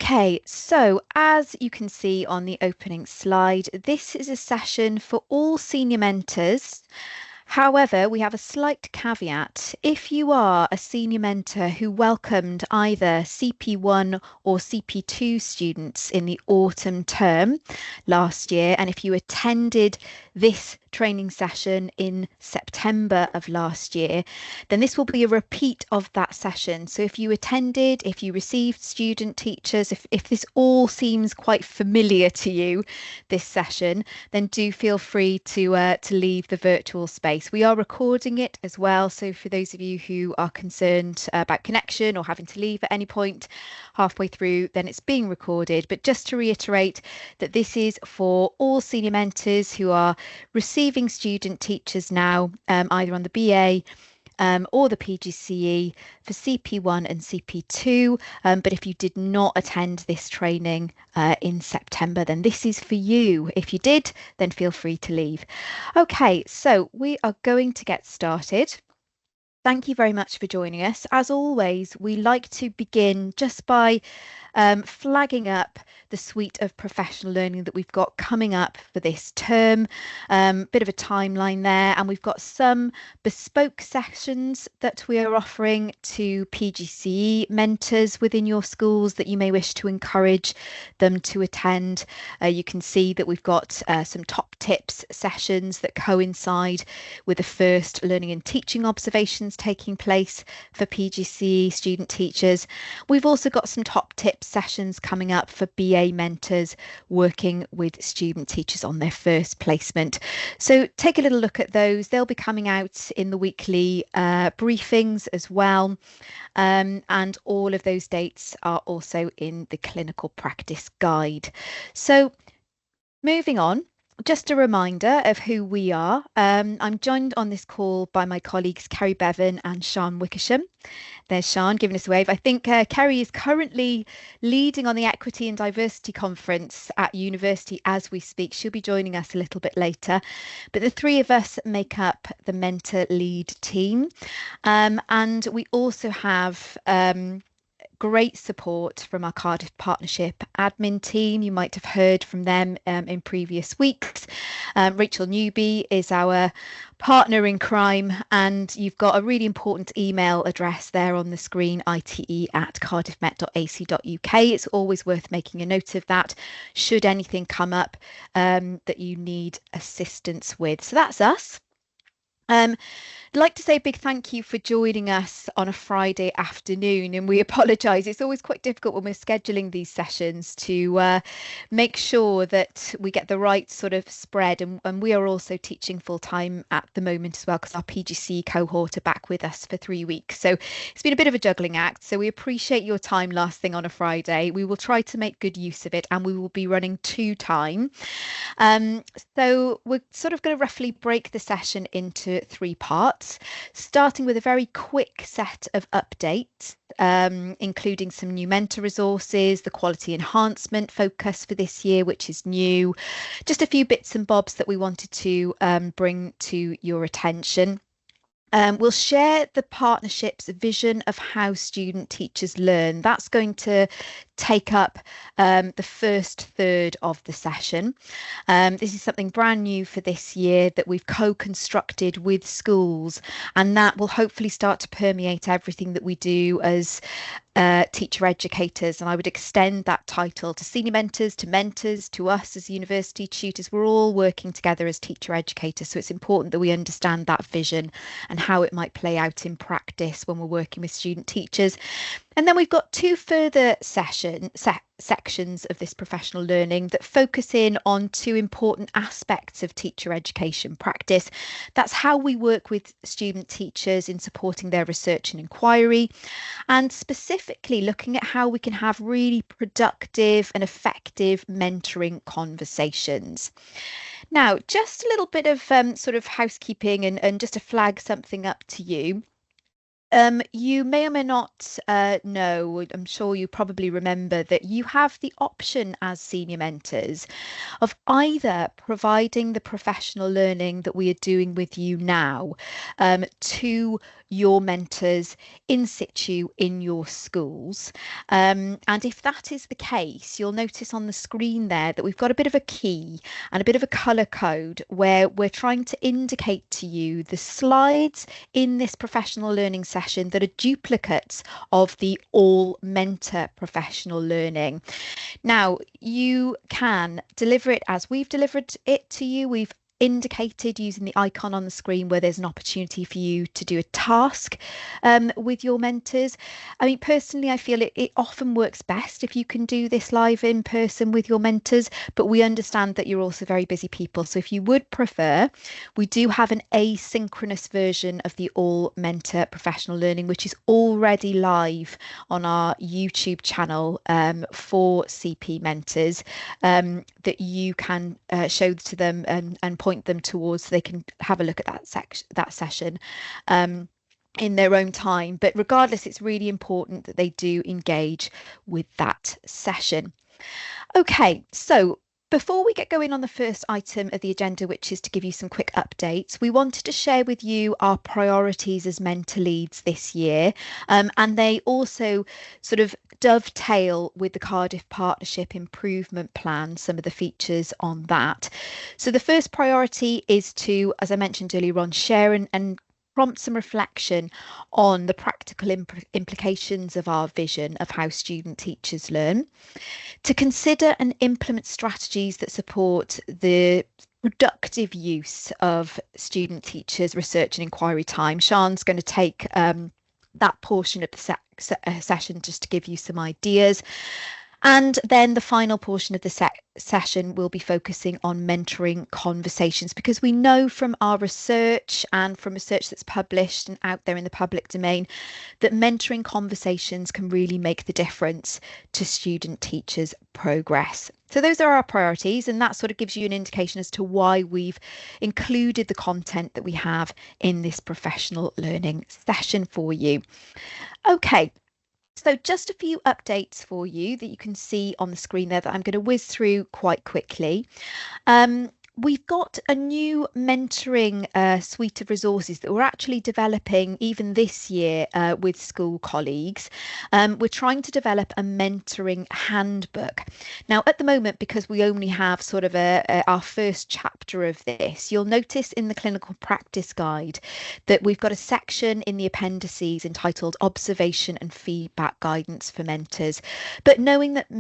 Okay, so as you can see on the opening slide, this is a session for all senior mentors. However, we have a slight caveat. If you are a senior mentor who welcomed either CP1 or CP2 students in the autumn term last year, and if you attended this training session in September of last year, then this will be a repeat of that session. So if you attended, if you received student teachers, if this all seems quite familiar to you, this session, then do feel free to leave the virtual space. We are recording it as well, so for those of you who are concerned about connection or having to leave at any point halfway through, then it's being recorded. But just to reiterate that this is for all senior mentors who are receiving student teachers now, either on the BA or the PGCE for CP1 and CP2. But if you did not attend this training in September, then this is for you. If you did, then feel free to leave. Okay, so we are going to get started. Thank you very much for joining us. As always, we like to begin just by flagging up the suite of professional learning that we've got coming up for this term. Bit of a timeline there, and we've got some bespoke sessions that we are offering to PGCE mentors within your schools that you may wish to encourage them to attend. You can see that we've got some top tips sessions that coincide with the first learning and teaching observations taking place for PGCE student teachers. We've also got some top tips sessions coming up for BA mentors working with student teachers on their first placement. So take a little look at those. They'll be coming out in the weekly briefings as well. And all of those dates are also in the clinical practice guide. So moving on. Just a reminder of who we are. I'm joined on this call by my colleagues Kerry Bevan and Sian Wickersham. There's Sian giving us a wave. I think Kerry is currently leading on the Equity and Diversity Conference at university as we speak. She'll be joining us a little bit later. But the three of us make up the Mentor Lead team. And we also have great support from our Cardiff Partnership admin team. You might have heard from them in previous weeks. Rachel Newby is our partner in crime, and you've got a really important email address there on the screen, ite@cardiffmet.ac.uk. It's always worth making a note of that should anything come up that you need assistance with. So that's us. I'd like to say a big thank you for joining us on a Friday afternoon, and we apologise. It's always quite difficult when we're scheduling these sessions to make sure that we get the right sort of spread, and we are also teaching full time at the moment as well, because our PGC cohort are back with us for 3 weeks. So it's been a bit of a juggling act. So we appreciate your time last thing on a Friday. We will try to make good use of it, and we will be running to time. So we're sort of going to roughly break the session into 3 parts, starting with a very quick set of updates, including some new mentor resources, the quality enhancement focus for this year, which is new, just a few bits and bobs that we wanted to bring to your attention. We'll share the partnership's vision of how student teachers learn. That's going to take up the first third of the session. This is something brand new for this year that we've co-constructed with schools, and that will hopefully start to permeate everything that we do as teacher educators. And I would extend that title to senior mentors, to us as university tutors. We're all working together as teacher educators, so it's important that we understand that vision and how it might play out in practice when we're working with student teachers. And then we've got 2 further sections of this professional learning that focus in on 2 important aspects of teacher education practice. That's how we work with student teachers in supporting their research and inquiry, and specifically looking at how we can have really productive and effective mentoring conversations. Now, just a little bit of sort of housekeeping and just to flag something up to you. You may or may not know, I'm sure you probably remember that you have the option as senior mentors of either providing the professional learning that we are doing with you now to your mentors in situ in your schools. And if that is the case, you'll notice on the screen there that we've got a bit of a key and a bit of a colour code where we're trying to indicate to you the slides in this professional learning session that are duplicates of the all mentor professional learning. Now, you can deliver it as we've delivered it to you. We've indicated using the icon on the screen where there's an opportunity for you to do a task with your mentors. I mean, personally, I feel it often works best if you can do this live in person with your mentors, but we understand that you're also very busy people. So if you would prefer, we do have an asynchronous version of the All Mentor Professional Learning, which is already live on our YouTube channel for CP mentors that you can show to them and point them towards so they can have a look at that session in their own time. But regardless, it's really important that they do engage with that session. Okay, so before we get going on the first item of the agenda, which is to give you some quick updates, we wanted to share with you our priorities as mentor leads this year. And they also sort of dovetail with the Cardiff Partnership Improvement Plan, some of the features on that. So the first priority is to, as I mentioned earlier on, share and prompt some reflection on the practical implications of our vision of how student teachers learn, to consider and implement strategies that support the productive use of student teachers research and inquiry time. Sian's going to take that portion of the session just to give you some ideas. And then the final portion of the session will be focusing on mentoring conversations, because we know from our research and from research that's published and out there in the public domain that mentoring conversations can really make the difference to student teachers' progress. So those are our priorities, and that sort of gives you an indication as to why we've included the content that we have in this professional learning session for you. Okay. So just a few updates for you that you can see on the screen there that I'm going to whiz through quite quickly. We've got a new mentoring suite of resources that we're actually developing even this year with school colleagues. We're trying to develop a mentoring handbook. Now, at the moment, because we only have sort of our first chapter of this, you'll notice in the clinical practice guide that we've got a section in the appendices entitled Observation and Feedback Guidance for Mentors. But knowing that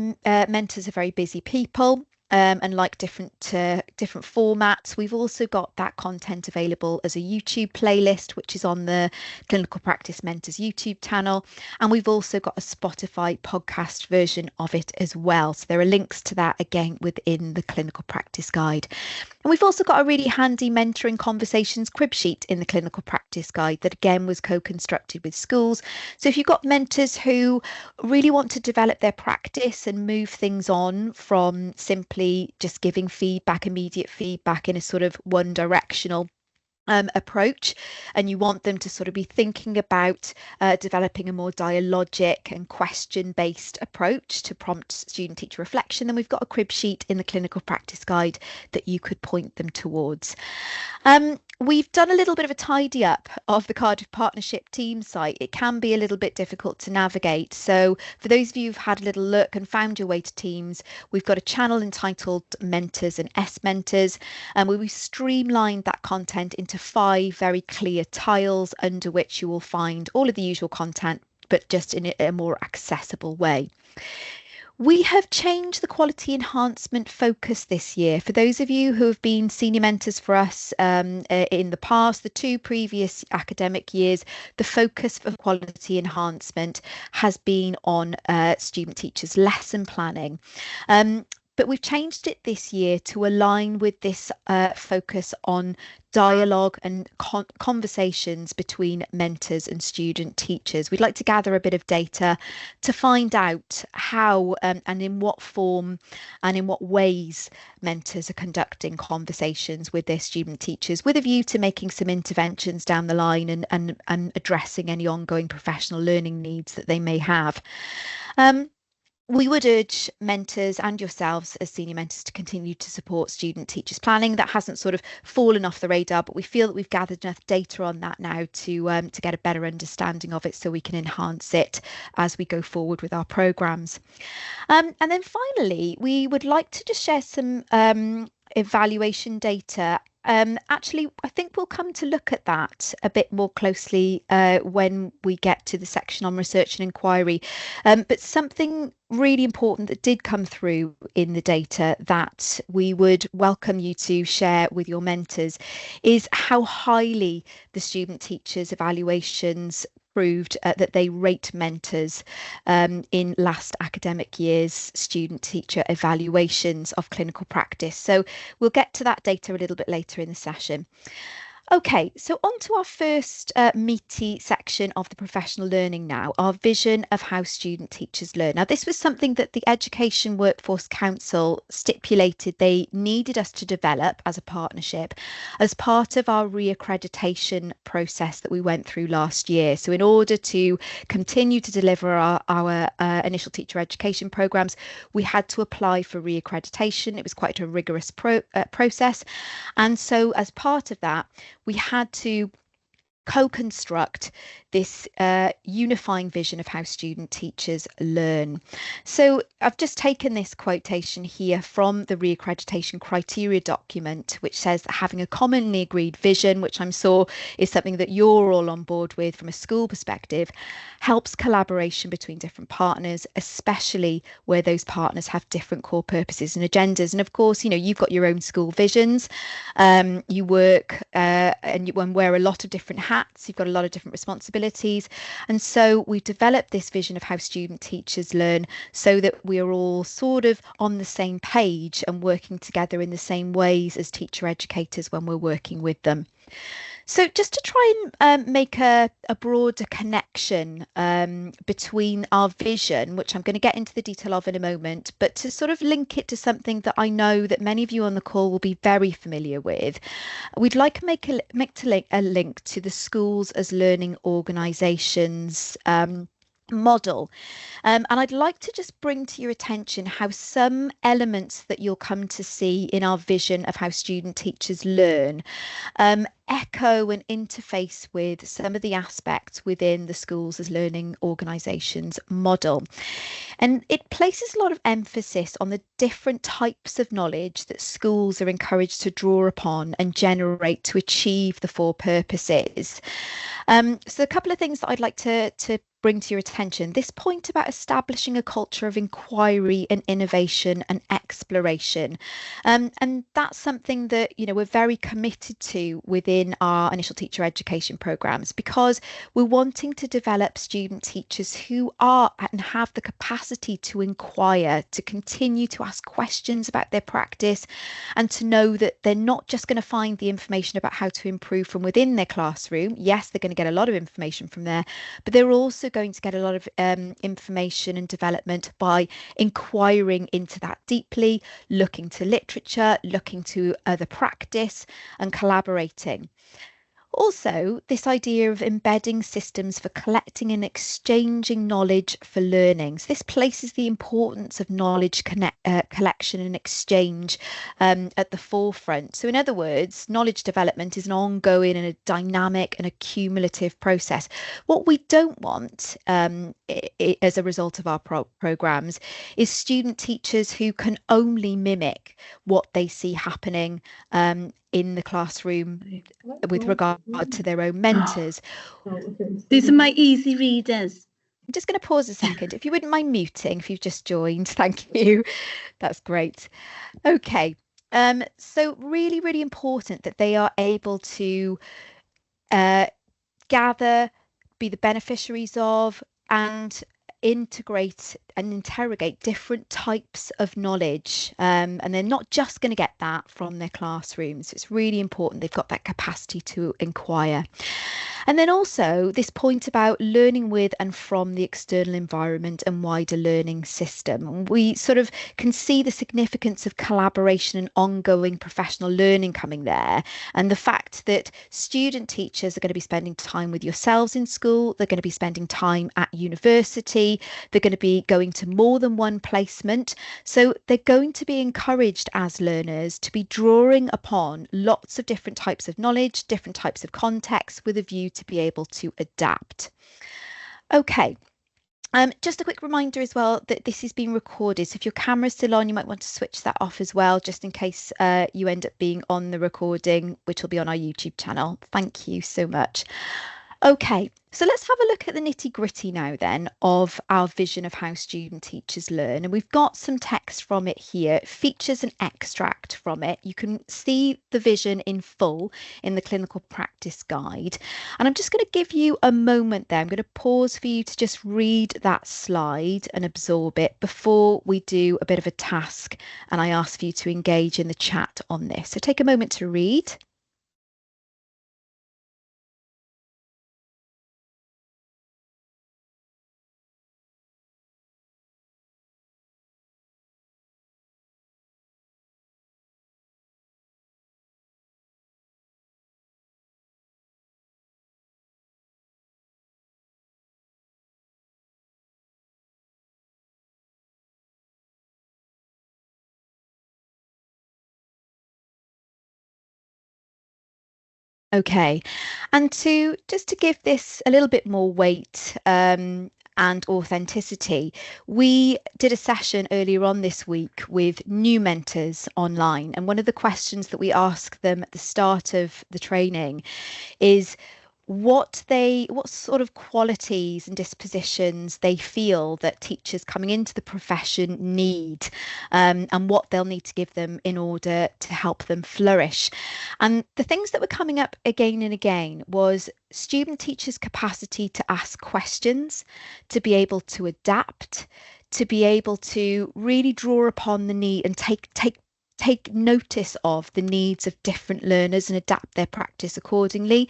mentors are very busy people, and like different formats, we've also got that content available as a YouTube playlist, which is on the Clinical Practice Mentors YouTube channel, and we've also got a Spotify podcast version of it as well. So there are links to that again within the Clinical Practice Guide. And we've also got a really handy mentoring conversations crib sheet in the Clinical Practice Guide that again was co-constructed with schools. So if you've got mentors who really want to develop their practice and move things on from simply just giving feedback, immediate feedback in a sort of one directional approach, and you want them to sort of be thinking about developing a more dialogic and question-based approach to prompt student teacher reflection, then we've got a crib sheet in the Clinical Practice Guide that you could point them towards. We've done a little bit of a tidy up of the Cardiff Partnership team site. It can be a little bit difficult to navigate. So for those of you who've had a little look and found your way to Teams, we've got a channel entitled Mentors and S-Mentors, and where we streamlined that content into 5 very clear tiles under which you will find all of the usual content, but just in a more accessible way. We have changed the quality enhancement focus this year. For those of you who have been senior mentors for us in the past, the 2 previous academic years, the focus for quality enhancement has been on student teachers' lesson planning. but we've changed it this year to align with this focus on dialogue and conversations between mentors and student teachers. We'd like to gather a bit of data to find out how and in what form and in what ways mentors are conducting conversations with their student teachers, with a view to making some interventions down the line and addressing any ongoing professional learning needs that they may have. We would urge mentors and yourselves as senior mentors to continue to support student teachers planning. That hasn't sort of fallen off the radar, but we feel that we've gathered enough data on that now to get a better understanding of it so we can enhance it as we go forward with our programmes. And then finally, we would like to just share some evaluation data. Actually, I think we'll come to look at that a bit more closely when we get to the section on research and inquiry. But something really important that did come through in the data that we would welcome you to share with your mentors is how highly the student teachers evaluations proved that they rate mentors in last academic year's student teacher evaluations of clinical practice. So we'll get to that data a little bit later in the session. Okay, so on to our first meaty section of the professional learning now, our vision of how student teachers learn. Now, this was something that the Education Workforce Council stipulated they needed us to develop as a partnership as part of our reaccreditation process that we went through last year. So in order to continue to deliver our initial teacher education programmes, we had to apply for reaccreditation. It was quite a rigorous process. And so as part of that, we had to co-construct this unifying vision of how student teachers learn. So I've just taken this quotation here from the reaccreditation criteria document, which says that having a commonly agreed vision, which I'm sure is something that you're all on board with from a school perspective, helps collaboration between different partners, especially where those partners have different core purposes and agendas. And of course, you know, you've got your own school visions, you work and you wear a lot of different hats, you've got a lot of different responsibilities. And so we've developed this vision of how student teachers learn so that we are all sort of on the same page and working together in the same ways as teacher educators when we're working with them. So just to try and make a broader connection between our vision, which I'm going to get into the detail of in a moment, but to sort of link it to something that I know that many of you on the call will be very familiar with, we'd like to make a link to the schools as learning organisations model. And I'd like to just bring to your attention how some elements that you'll come to see in our vision of how student teachers learn echo and interface with some of the aspects within the schools as learning organisations model. And it places a lot of emphasis on the different types of knowledge that schools are encouraged to draw upon and generate to achieve the four purposes. So a couple of things that I'd like to bring to your attention. This point about establishing a culture of inquiry and innovation and exploration. And that's something that, you know, we're very committed to within our initial teacher education programs, because we're wanting to develop student teachers who are and have the capacity to inquire, to continue to ask questions about their practice, and to know that they're not just going to find the information about how to improve from within their classroom. Yes, they're going to get a lot of information from there, but they're also going to get a lot of information and development by inquiring into that deeply, looking to literature, looking to other practice, and collaborating. Also, this idea of embedding systems for collecting and exchanging knowledge for learning. So this places the importance of knowledge collection and exchange at the forefront. So in other words, knowledge development is an ongoing and a dynamic and a cumulative process. What we don't want as a result of our programs is student teachers who can only mimic what they see happening in the classroom with regard to their own mentors. These are my easy readers. I'm just going to pause a second. If you wouldn't mind muting, if you've just joined, thank you. That's great. Okay. So really, really important that they are able to gather, be the beneficiaries of, and integrate and interrogate different types of knowledge. And they're not just going to get that from their classrooms. It's really important they've got that capacity to inquire. And then also this point about learning with and from the external environment and wider learning system. We sort of can see the significance of collaboration and ongoing professional learning coming there. And the fact that student teachers are going to be spending time with yourselves in school, they're going to be spending time at university, they're going to be going to more than one placement. So they're going to be encouraged as learners to be drawing upon lots of different types of knowledge, different types of contexts with a view to be able to adapt. Okay. Just a quick reminder as well that this is being recorded. So if your camera's still on, you might want to switch that off as well, just in case you end up being on the recording, which will be on our YouTube channel. Thank you so much. Okay, so let's have a look at the nitty-gritty now then of our vision of how student teachers learn. And we've got some text from it here. It features an extract from it. You can see the vision in full in the clinical practice guide. And I'm just going to give you a moment there. I'm going to pause for you to just read that slide and absorb it before we do a bit of a task. And I ask for you to engage in the chat on this. So take a moment to read. Okay, and just to give this a little bit more weight and authenticity, we did a session earlier on this week with new mentors online, and one of the questions that we asked them at the start of the training is what sort of qualities and dispositions they feel that teachers coming into the profession need, and what they'll need to give them in order to help them flourish. And the things that were coming up again and again was student teachers' capacity to ask questions, to be able to adapt, to be able to really draw upon the need and take notice of the needs of different learners and adapt their practice accordingly.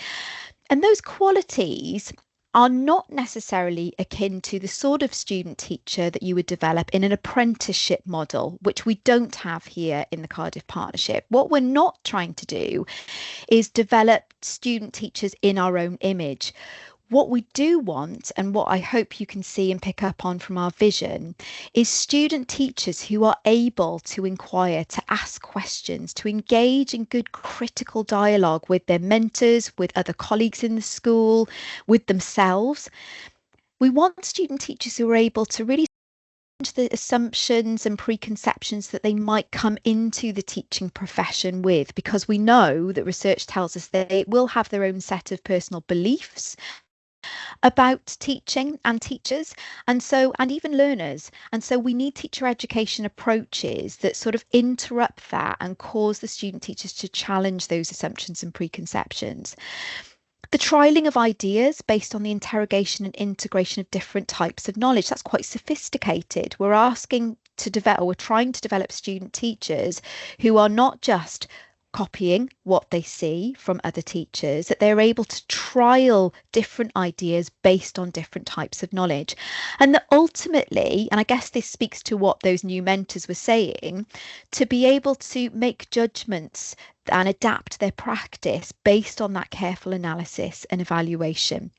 And those qualities are not necessarily akin to the sort of student teacher that you would develop in an apprenticeship model, which we don't have here in the Cardiff Partnership. What we're not trying to do is develop student teachers in our own image. What we do want, and what I hope you can see and pick up on from our vision, is student teachers who are able to inquire, to ask questions, to engage in good critical dialogue with their mentors, with other colleagues in the school, with themselves. We want student teachers who are able to really challenge the assumptions and preconceptions that they might come into the teaching profession with, because we know that research tells us they will have their own set of personal beliefs about teaching and teachers, and even learners. And so we need teacher education approaches that sort of interrupt that and cause the student teachers to challenge those assumptions and preconceptions. The trialing of ideas based on the interrogation and integration of different types of knowledge, that's quite sophisticated. We're asking to develop, or we're trying to develop student teachers who are not just copying what they see from other teachers, that they're able to trial different ideas based on different types of knowledge. And that ultimately, and I guess this speaks to what those new mentors were saying, to be able to make judgments and adapt their practice based on that careful analysis and evaluation.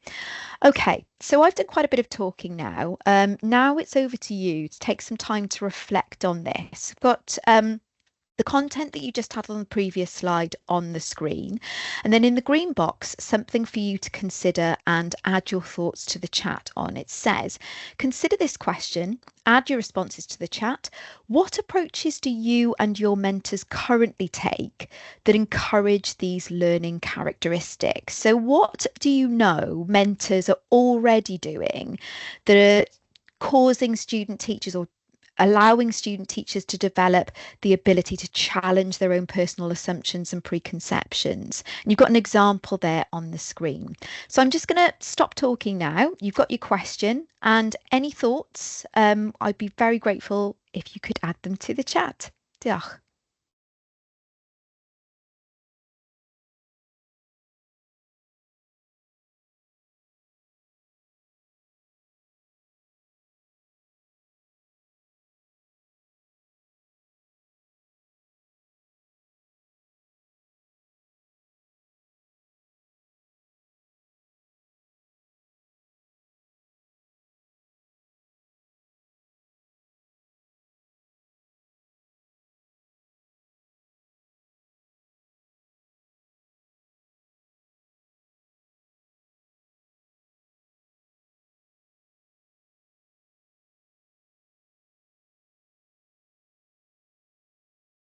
Okay, so I've done quite a bit of talking now. Now it's over to you to take some time to reflect on this. I've got the content that you just had on the previous slide on the screen. And then in the green box, something for you to consider and add your thoughts to the chat on. It says, consider this question, add your responses to the chat. What approaches do you and your mentors currently take that encourage these learning characteristics? So what do you know mentors are already doing that are causing student teachers or allowing student teachers to develop the ability to challenge their own personal assumptions and preconceptions. And you've got an example there on the screen. So I'm just going to stop talking now. You've got your question and any thoughts. I'd be very grateful if you could add them to the chat. Diolch.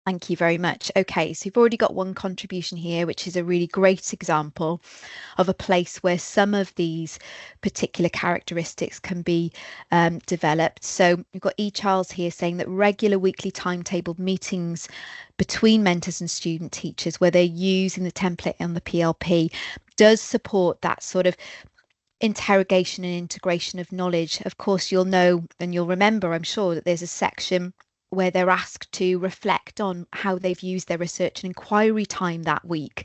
Thank you very much. Okay, so you've already got one contribution here, which is a really great example of a place where some of these particular characteristics can be developed. So we've got E. Charles here saying that regular weekly timetabled meetings between mentors and student teachers, where they're using the template on the PLP, does support that sort of interrogation and integration of knowledge. Of course, you'll know and you'll remember, I'm sure, that there's a section where they're asked to reflect on how they've used their research and inquiry time that week,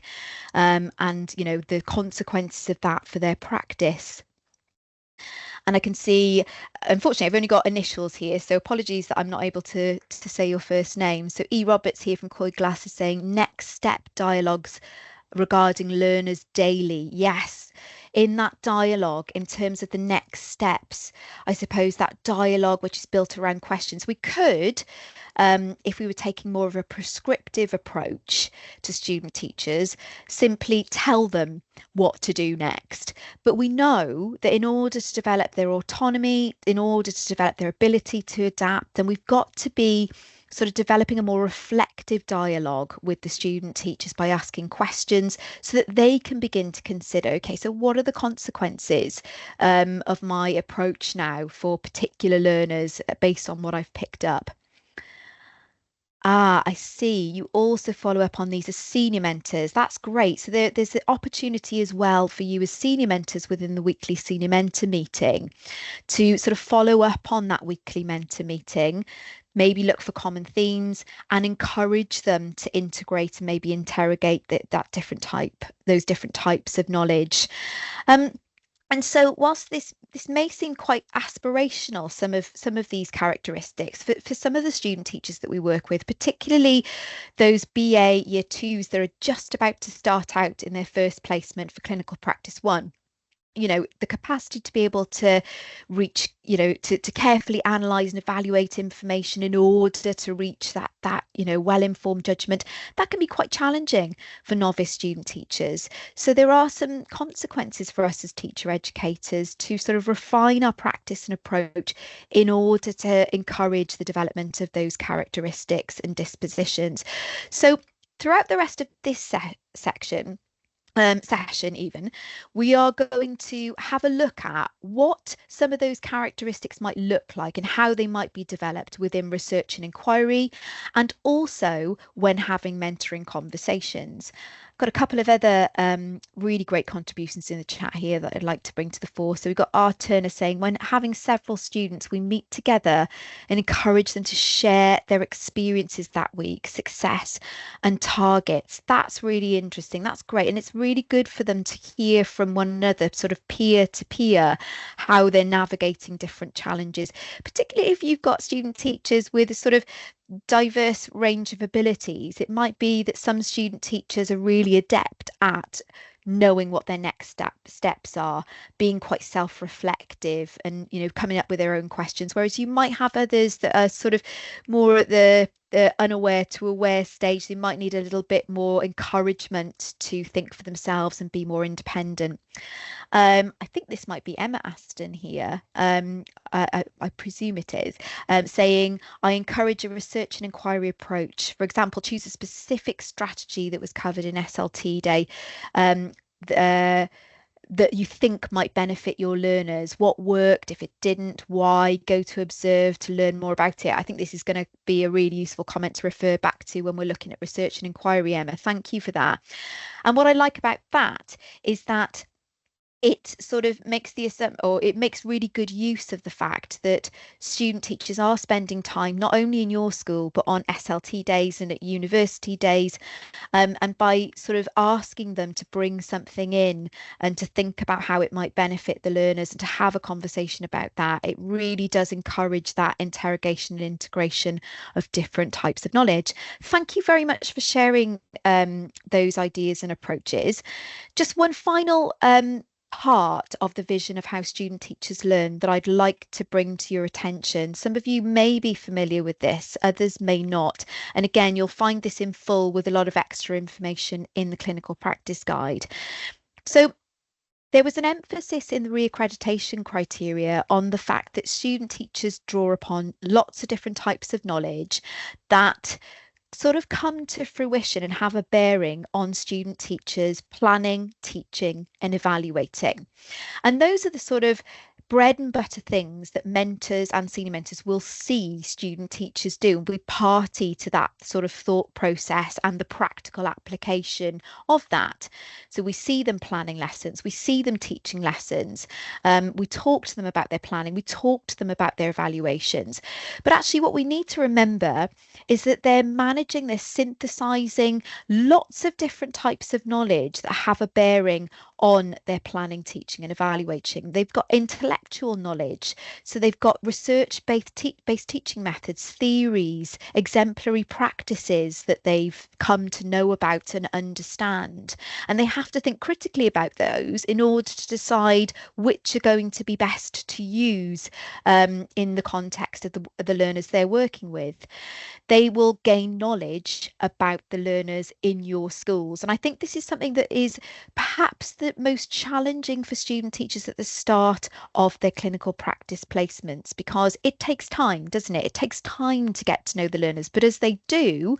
and the consequences of that for their practice. And I can see, unfortunately, I've only got initials here, so apologies that I'm not able to say your first name. So E. Roberts here from Coy Glass is saying next step dialogues regarding learners daily. Yes, in that dialogue, in terms of the next steps, I suppose that dialogue which is built around questions, we could, if we were taking more of a prescriptive approach to student teachers, simply tell them what to do next. But we know that in order to develop their autonomy, in order to develop their ability to adapt, then we've got to be sort of developing a more reflective dialogue with the student teachers by asking questions so that they can begin to consider, okay, so what are the consequences of my approach now for particular learners based on what I've picked up? Ah, I see. You also follow up on these as senior mentors. That's great. So there's the opportunity as well for you as senior mentors within the weekly senior mentor meeting to sort of follow up on that weekly mentor meeting, maybe look for common themes and encourage them to integrate and maybe interrogate those different types of knowledge. Um, and so whilst this may seem quite aspirational, some of these characteristics for some of the student teachers that we work with, particularly those BA year twos that are just about to start out in their first placement for clinical practice one, the capacity to be able to reach, to carefully analyze and evaluate information in order to reach that well-informed judgment, that can be quite challenging for novice student teachers. So there are some consequences for us as teacher educators to sort of refine our practice and approach in order to encourage the development of those characteristics and dispositions. So throughout the rest of this session even, we are going to have a look at what some of those characteristics might look like and how they might be developed within research and inquiry, and also when having mentoring conversations. Got a couple of other really great contributions in the chat here that I'd like to bring to the fore. So we've got R. Turner saying, when having several students, we meet together and encourage them to share their experiences that week, success and targets. That's really interesting. That's great. And it's really good for them to hear from one another, sort of peer to peer, how they're navigating different challenges, particularly if you've got student teachers with a sort of diverse range of abilities. It might be that some student teachers are really adept at knowing what their next steps are, being quite self-reflective and coming up with their own questions, whereas you might have others that are sort of more at the unaware to aware stage. They might need a little bit more encouragement to think for themselves and be more independent. I think this might be Emma Aston here. I presume it is, saying, I encourage a research and inquiry approach. For example, choose a specific strategy that was covered in SLT day. that you think might benefit your learners. What worked, if it didn't, why? Go to observe to learn more about it. I think this is going to be a really useful comment to refer back to when we're looking at research and inquiry, Emma. Thank you for that. And what I like about that is that it sort of makes it makes really good use of the fact that student teachers are spending time not only in your school but on SLT days and at university days, and by sort of asking them to bring something in and to think about how it might benefit the learners and to have a conversation about that, it really does encourage that interrogation and integration of different types of knowledge. Thank you very much for sharing those ideas and approaches. Just one final part of the vision of how student teachers learn that I'd like to bring to your attention. Some of you may be familiar with this, others may not. And again, you'll find this in full with a lot of extra information in the clinical practice guide. So there was an emphasis in the reaccreditation criteria on the fact that student teachers draw upon lots of different types of knowledge that sort of come to fruition and have a bearing on student teachers planning, teaching and evaluating. And those are the sort of bread and butter things that mentors and senior mentors will see student teachers do, and we party to that sort of thought process and the practical application of that. So we see them planning lessons, we see them teaching lessons, we talk to them about their planning, we talk to them about their evaluations. But actually what we need to remember is that they're managing, they're synthesizing lots of different types of knowledge that have a bearing on their planning, teaching and evaluating. They've got intellectual knowledge, so they've got research-based teaching methods, theories, exemplary practices that they've come to know about and understand, and they have to think critically about those in order to decide which are going to be best to use in the context of the learners they're working with. They will gain knowledge about the learners in your schools, and I think this is something that is perhaps the most challenging for student teachers at the start of their clinical practice placements, because it takes time, doesn't it? It takes time to get to know the learners, but as they do,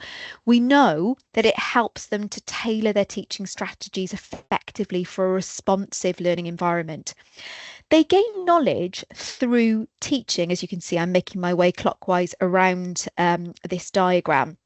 we know that it helps them to tailor their teaching strategies effectively for a responsive learning environment. They gain knowledge through teaching. As you can see, I'm making my way clockwise around this diagram.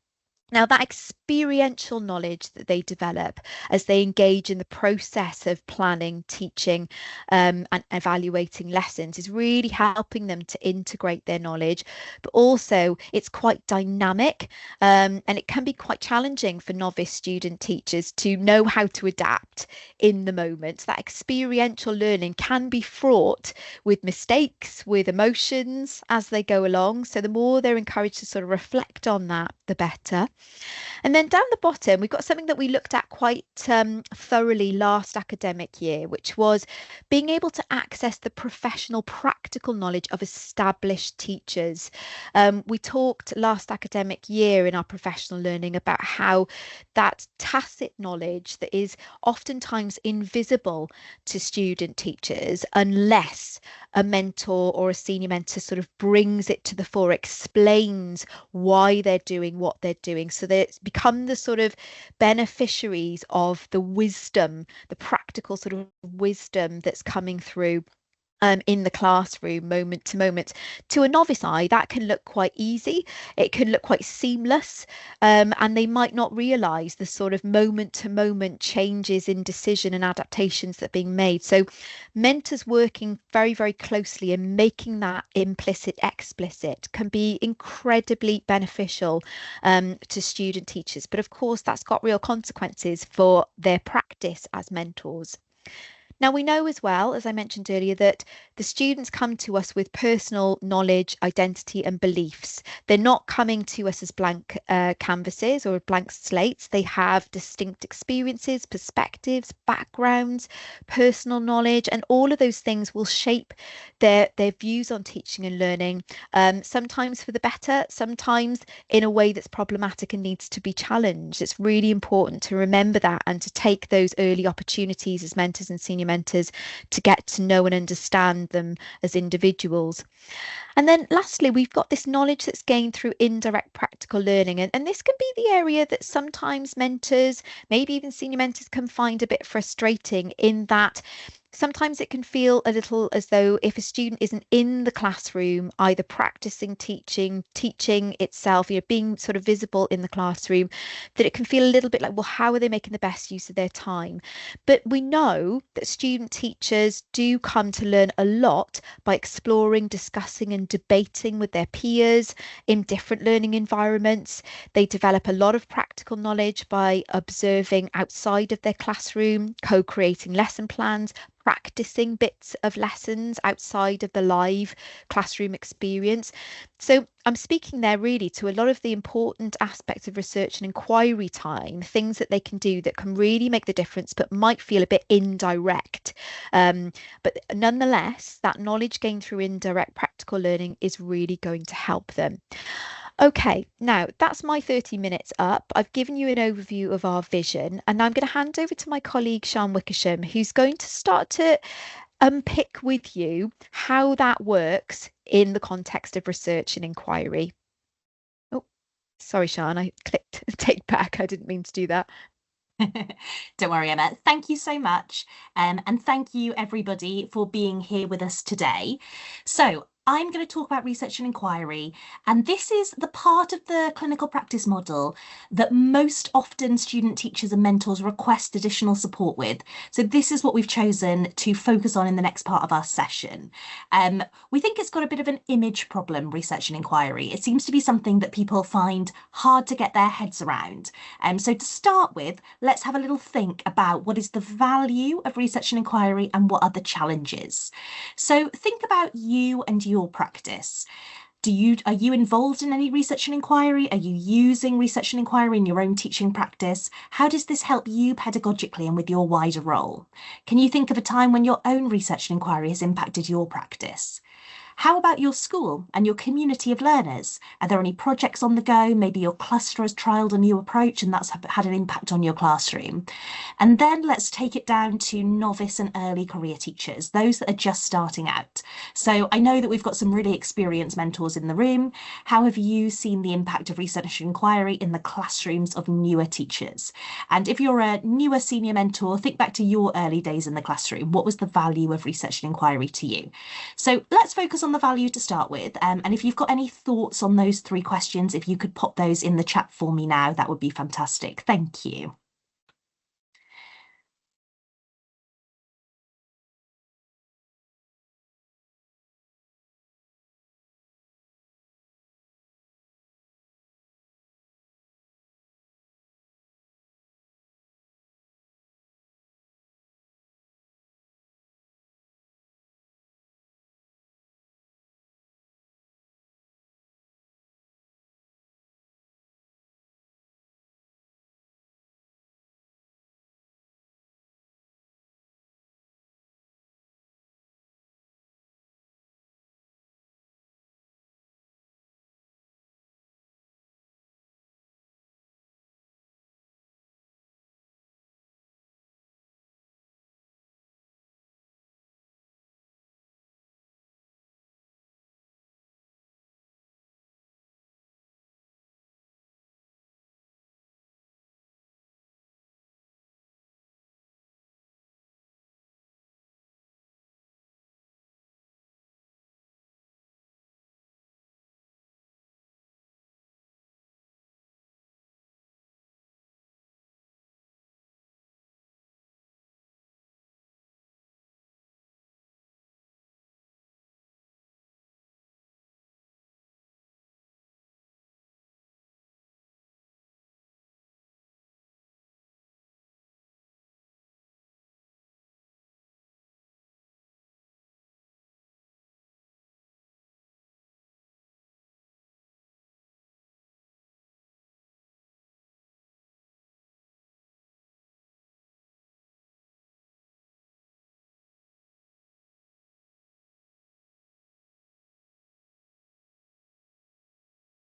Now, that experiential knowledge that they develop as they engage in the process of planning, teaching, and evaluating lessons is really helping them to integrate their knowledge. But also, it's quite dynamic, and it can be quite challenging for novice student teachers to know how to adapt in the moment. That experiential learning can be fraught with mistakes, with emotions as they go along. So the more they're encouraged to sort of reflect on that, the better. And then down the bottom, we've got something that we looked at quite thoroughly last academic year, which was being able to access the professional practical knowledge of established teachers. We talked last academic year in our professional learning about how that tacit knowledge that is oftentimes invisible to student teachers unless a mentor or a senior mentor sort of brings it to the fore, explains why they're doing what they're doing, so they become the sort of beneficiaries of the wisdom, the practical sort of wisdom that's coming through in the classroom moment to moment. To a novice eye, that can look quite easy, it can look quite seamless, and they might not realise the sort of moment to moment changes in decision and adaptations that are being made. So mentors working very, very closely and making that implicit explicit can be incredibly beneficial to student teachers. But of course, that's got real consequences for their practice as mentors. Now, we know as well, as I mentioned earlier, that the students come to us with personal knowledge, identity and beliefs. They're not coming to us as blank canvases or blank slates. They have distinct experiences, perspectives, backgrounds, personal knowledge, and all of those things will shape their views on teaching and learning, sometimes for the better, sometimes in a way that's problematic and needs to be challenged. It's really important to remember that and to take those early opportunities as mentors and senior mentors to get to know and understand them as individuals. And then lastly, we've got this knowledge that's gained through indirect practical learning. And this can be the area that sometimes mentors, maybe even senior mentors, can find a bit frustrating, in that Sometimes it can feel a little as though if a student isn't in the classroom, either practicing teaching itself, being sort of visible in the classroom, that it can feel a little bit like, well, how are they making the best use of their time? But we know that student teachers do come to learn a lot by exploring, discussing, and debating with their peers in different learning environments. They develop a lot of practical knowledge by observing outside of their classroom, co-creating lesson plans, practicing bits of lessons outside of the live classroom experience. So I'm speaking there really to a lot of the important aspects of research and inquiry time, things that they can do that can really make the difference, but might feel a bit indirect. But nonetheless, that knowledge gained through indirect practical learning is really going to help them. Okay, now that's my 30 minutes up. I've given you an overview of our vision, and I'm going to hand over to my colleague Sian Wickersham, who's going to start to unpick with you how that works in the context of research and inquiry. Oh, sorry, Sian, I clicked take back. I didn't mean to do that. Don't worry, Emma. Thank you so much. And thank you, everybody, for being here with us today. So I'm going to talk about research and inquiry, and this is the part of the clinical practice model that most often student teachers and mentors request additional support with. So this is what we've chosen to focus on in the next part of our session. We think it's got a bit of an image problem, research and inquiry. It seems to be something that people find hard to get their heads around. So to start with, let's have a little think about what is the value of research and inquiry and what are the challenges. So think about you and your practice. Are you involved in any research and inquiry? Are you using research and inquiry in your own teaching practice? How does this help you pedagogically and with your wider role? Can you think of a time when your own research and inquiry has impacted your practice? How about your school and your community of learners? Are there any projects on the go? Maybe your cluster has trialled a new approach and that's had an impact on your classroom. And then let's take it down to novice and early career teachers, those that are just starting out. So I know that we've got some really experienced mentors in the room. How have you seen the impact of research and inquiry in the classrooms of newer teachers? And if you're a newer senior mentor, think back to your early days in the classroom. What was the value of research and inquiry to you? So let's focus on the value to start with. And if you've got any thoughts on those 3 questions, if you could pop those in the chat for me now, that would be fantastic. Thank you.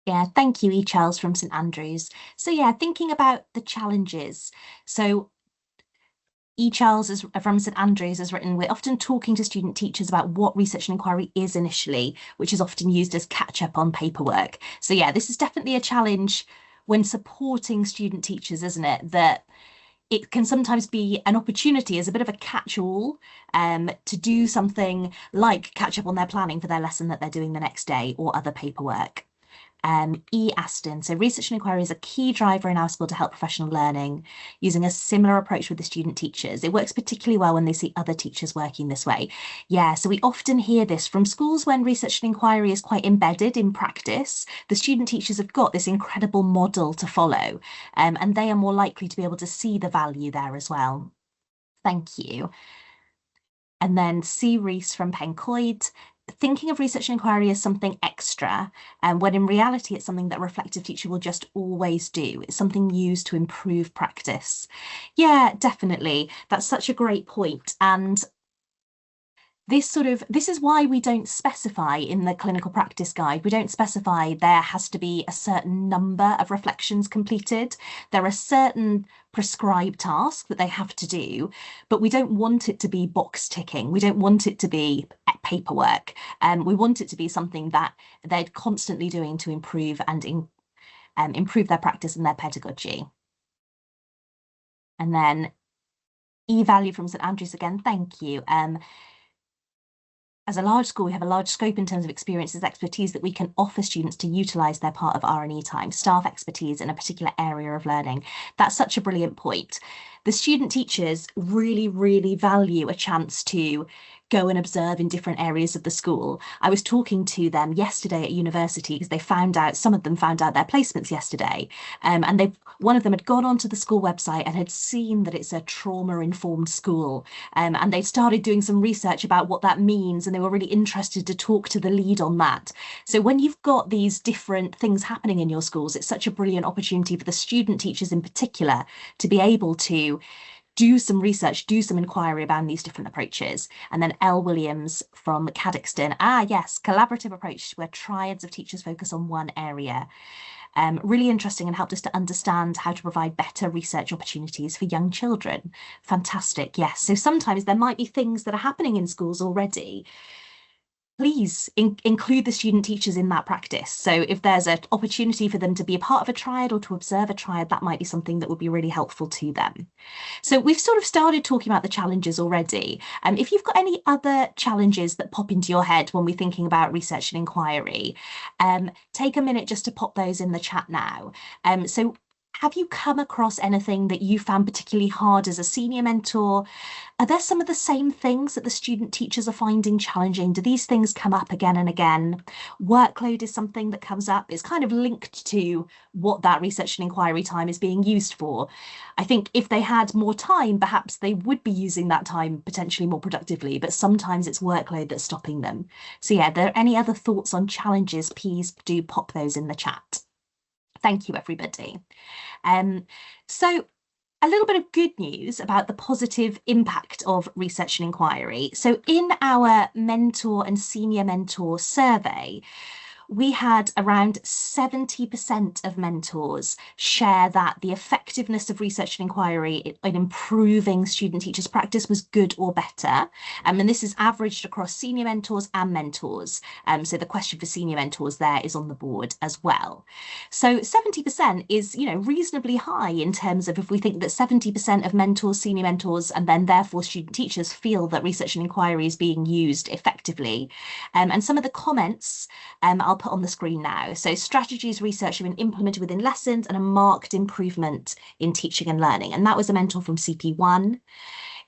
Yeah, thank you, E. Charles from St Andrews. So yeah, thinking about the challenges. So E. Charles from St Andrews has written, we're often talking to student teachers about what research and inquiry is initially, which is often used as catch up on paperwork. So yeah, this is definitely a challenge when supporting student teachers, isn't it? That it can sometimes be an opportunity as a bit of a catch-all to do something like catch up on their planning for their lesson that they're doing the next day or other paperwork. E. Aston, so research and inquiry is a key driver in our school to help professional learning, using a similar approach with the student teachers. It works particularly well when they see other teachers working this way. Yeah, so we often hear this from schools when research and inquiry is quite embedded in practice. The student teachers have got this incredible model to follow, and they are more likely to be able to see the value there as well. Thank you. And then C. Rees from Pencoed, thinking of research and inquiry as something extra, when in reality it's something that a reflective teacher will just always do. It's something used to improve practice. Yeah, definitely. That's such a great point. And this is why we don't specify in the clinical practice guide, we don't specify there has to be a certain number of reflections completed. There are certain prescribed tasks that they have to do, but we don't want it to be box ticking. We don't want it to be paperwork. We want it to be something that they're constantly doing to improve and improve their practice and their pedagogy. And then E-value from St Andrews again, thank you. As a large school, we have a large scope in terms of experiences, expertise that we can offer students to utilise their part of R&E time, staff expertise in a particular area of learning. That's such a brilliant point. The student teachers really, really value a chance to go and observe in different areas of the school. I was talking to them yesterday at university because some of them found out their placements yesterday. And one of them had gone onto the school website and had seen that it's a trauma-informed school. And they started doing some research about what that means, and they were really interested to talk to the lead on that. So when you've got these different things happening in your schools, it's such a brilliant opportunity for the student teachers in particular to be able to do some research, do some inquiry about these different approaches. And then L. Williams from Cadoxton, yes, collaborative approach where triads of teachers focus on one area. Really interesting and helped us to understand how to provide better research opportunities for young children. Fantastic, yes. So sometimes there might be things that are happening in schools already. Please include the student teachers in that practice. So if there's an opportunity for them to be a part of a triad or to observe a triad, that might be something that would be really helpful to them. So we've sort of started talking about the challenges already. If you've got any other challenges that pop into your head when we're thinking about research and inquiry, take a minute just to pop those in the chat now. So have you come across anything that you found particularly hard as a senior mentor? Are there some of the same things that the student teachers are finding challenging? Do these things come up again and again? Workload is something that comes up. It's kind of linked to what that research and inquiry time is being used for. I think if they had more time, perhaps they would be using that time potentially more productively, but sometimes it's workload that's stopping them. So yeah, are there any other thoughts on challenges? Please do pop those in the chat. Thank you, everybody. So a little bit of good news about the positive impact of research and inquiry. So in our mentor and senior mentor survey, we had around 70% of mentors share that the effectiveness of research and inquiry in improving student teachers' practice was good or better. And this is averaged across senior mentors and mentors. So the question for senior mentors there is on the board as well. So 70% is, reasonably high in terms of if we think that 70% of mentors, senior mentors, and then therefore student teachers feel that research and inquiry is being used effectively. And some of the comments I'll put on the screen now. So strategies research have been implemented within lessons and a marked improvement in teaching and learning. And that was a mentor from CP1.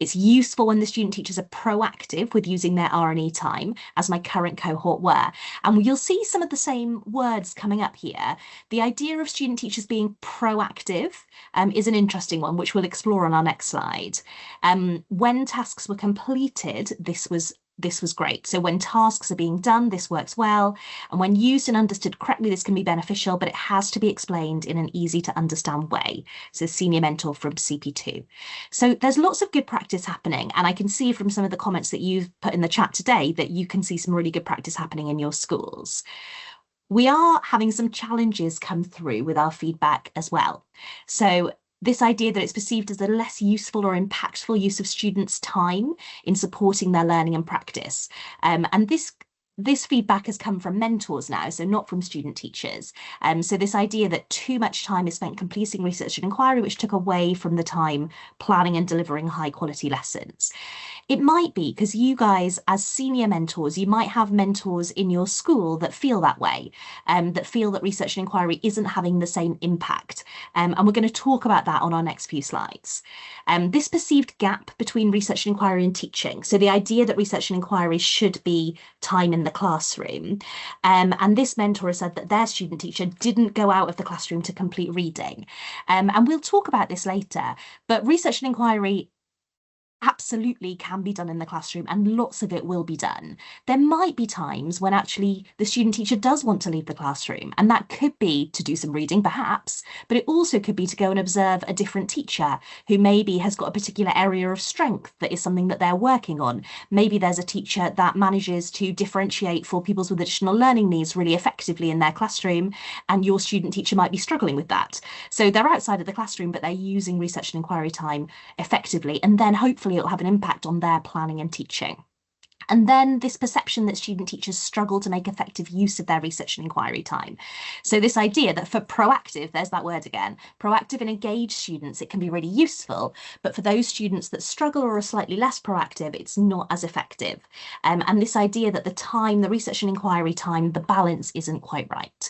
It's useful when the student teachers are proactive with using their R&E time, as my current cohort were. And you'll see some of the same words coming up here. The idea of student teachers being proactive is an interesting one, which we'll explore on our next slide. When tasks were completed, this was great. So when tasks are being done, this works well. And when used and understood correctly, this can be beneficial, but it has to be explained in an easy to understand way. So senior mentor from CP2. So there's lots of good practice happening. And I can see from some of the comments that you've put in the chat today that you can see some really good practice happening in your schools. We are having some challenges come through with our feedback as well. So this idea that it's perceived as a less useful or impactful use of students' time in supporting their learning and practice. And this this feedback has come from mentors now, so not from student teachers. So this idea that too much time is spent completing research and inquiry, which took away from the time planning and delivering high quality lessons. It might be because you guys, as senior mentors, you might have mentors in your school that feel that way, that feel that research and inquiry isn't having the same impact. And we're going to talk about that on our next few slides. This perceived gap between research and inquiry and teaching. So the idea that research and inquiry should be time in the classroom. And this mentor has said that their student teacher didn't go out of the classroom to complete reading. And we'll talk about this later, but research and inquiry absolutely can be done in the classroom, and lots of it will be done. There might be times when actually the student teacher does want to leave the classroom, and that could be to do some reading perhaps, but it also could be to go and observe a different teacher who maybe has got a particular area of strength that is something that they're working on. Maybe there's a teacher that manages to differentiate for pupils with additional learning needs really effectively in their classroom, and your student teacher might be struggling with that. So they're outside of the classroom, but they're using research and inquiry time effectively, and then hopefully it'll have an impact on their planning and teaching. And then this perception that student teachers struggle to make effective use of their research and inquiry time. So this idea that for proactive, there's that word again, proactive and engaged students, it can be really useful, but for those students that struggle or are slightly less proactive, it's not as effective. And this idea that the research and inquiry time, the balance isn't quite right.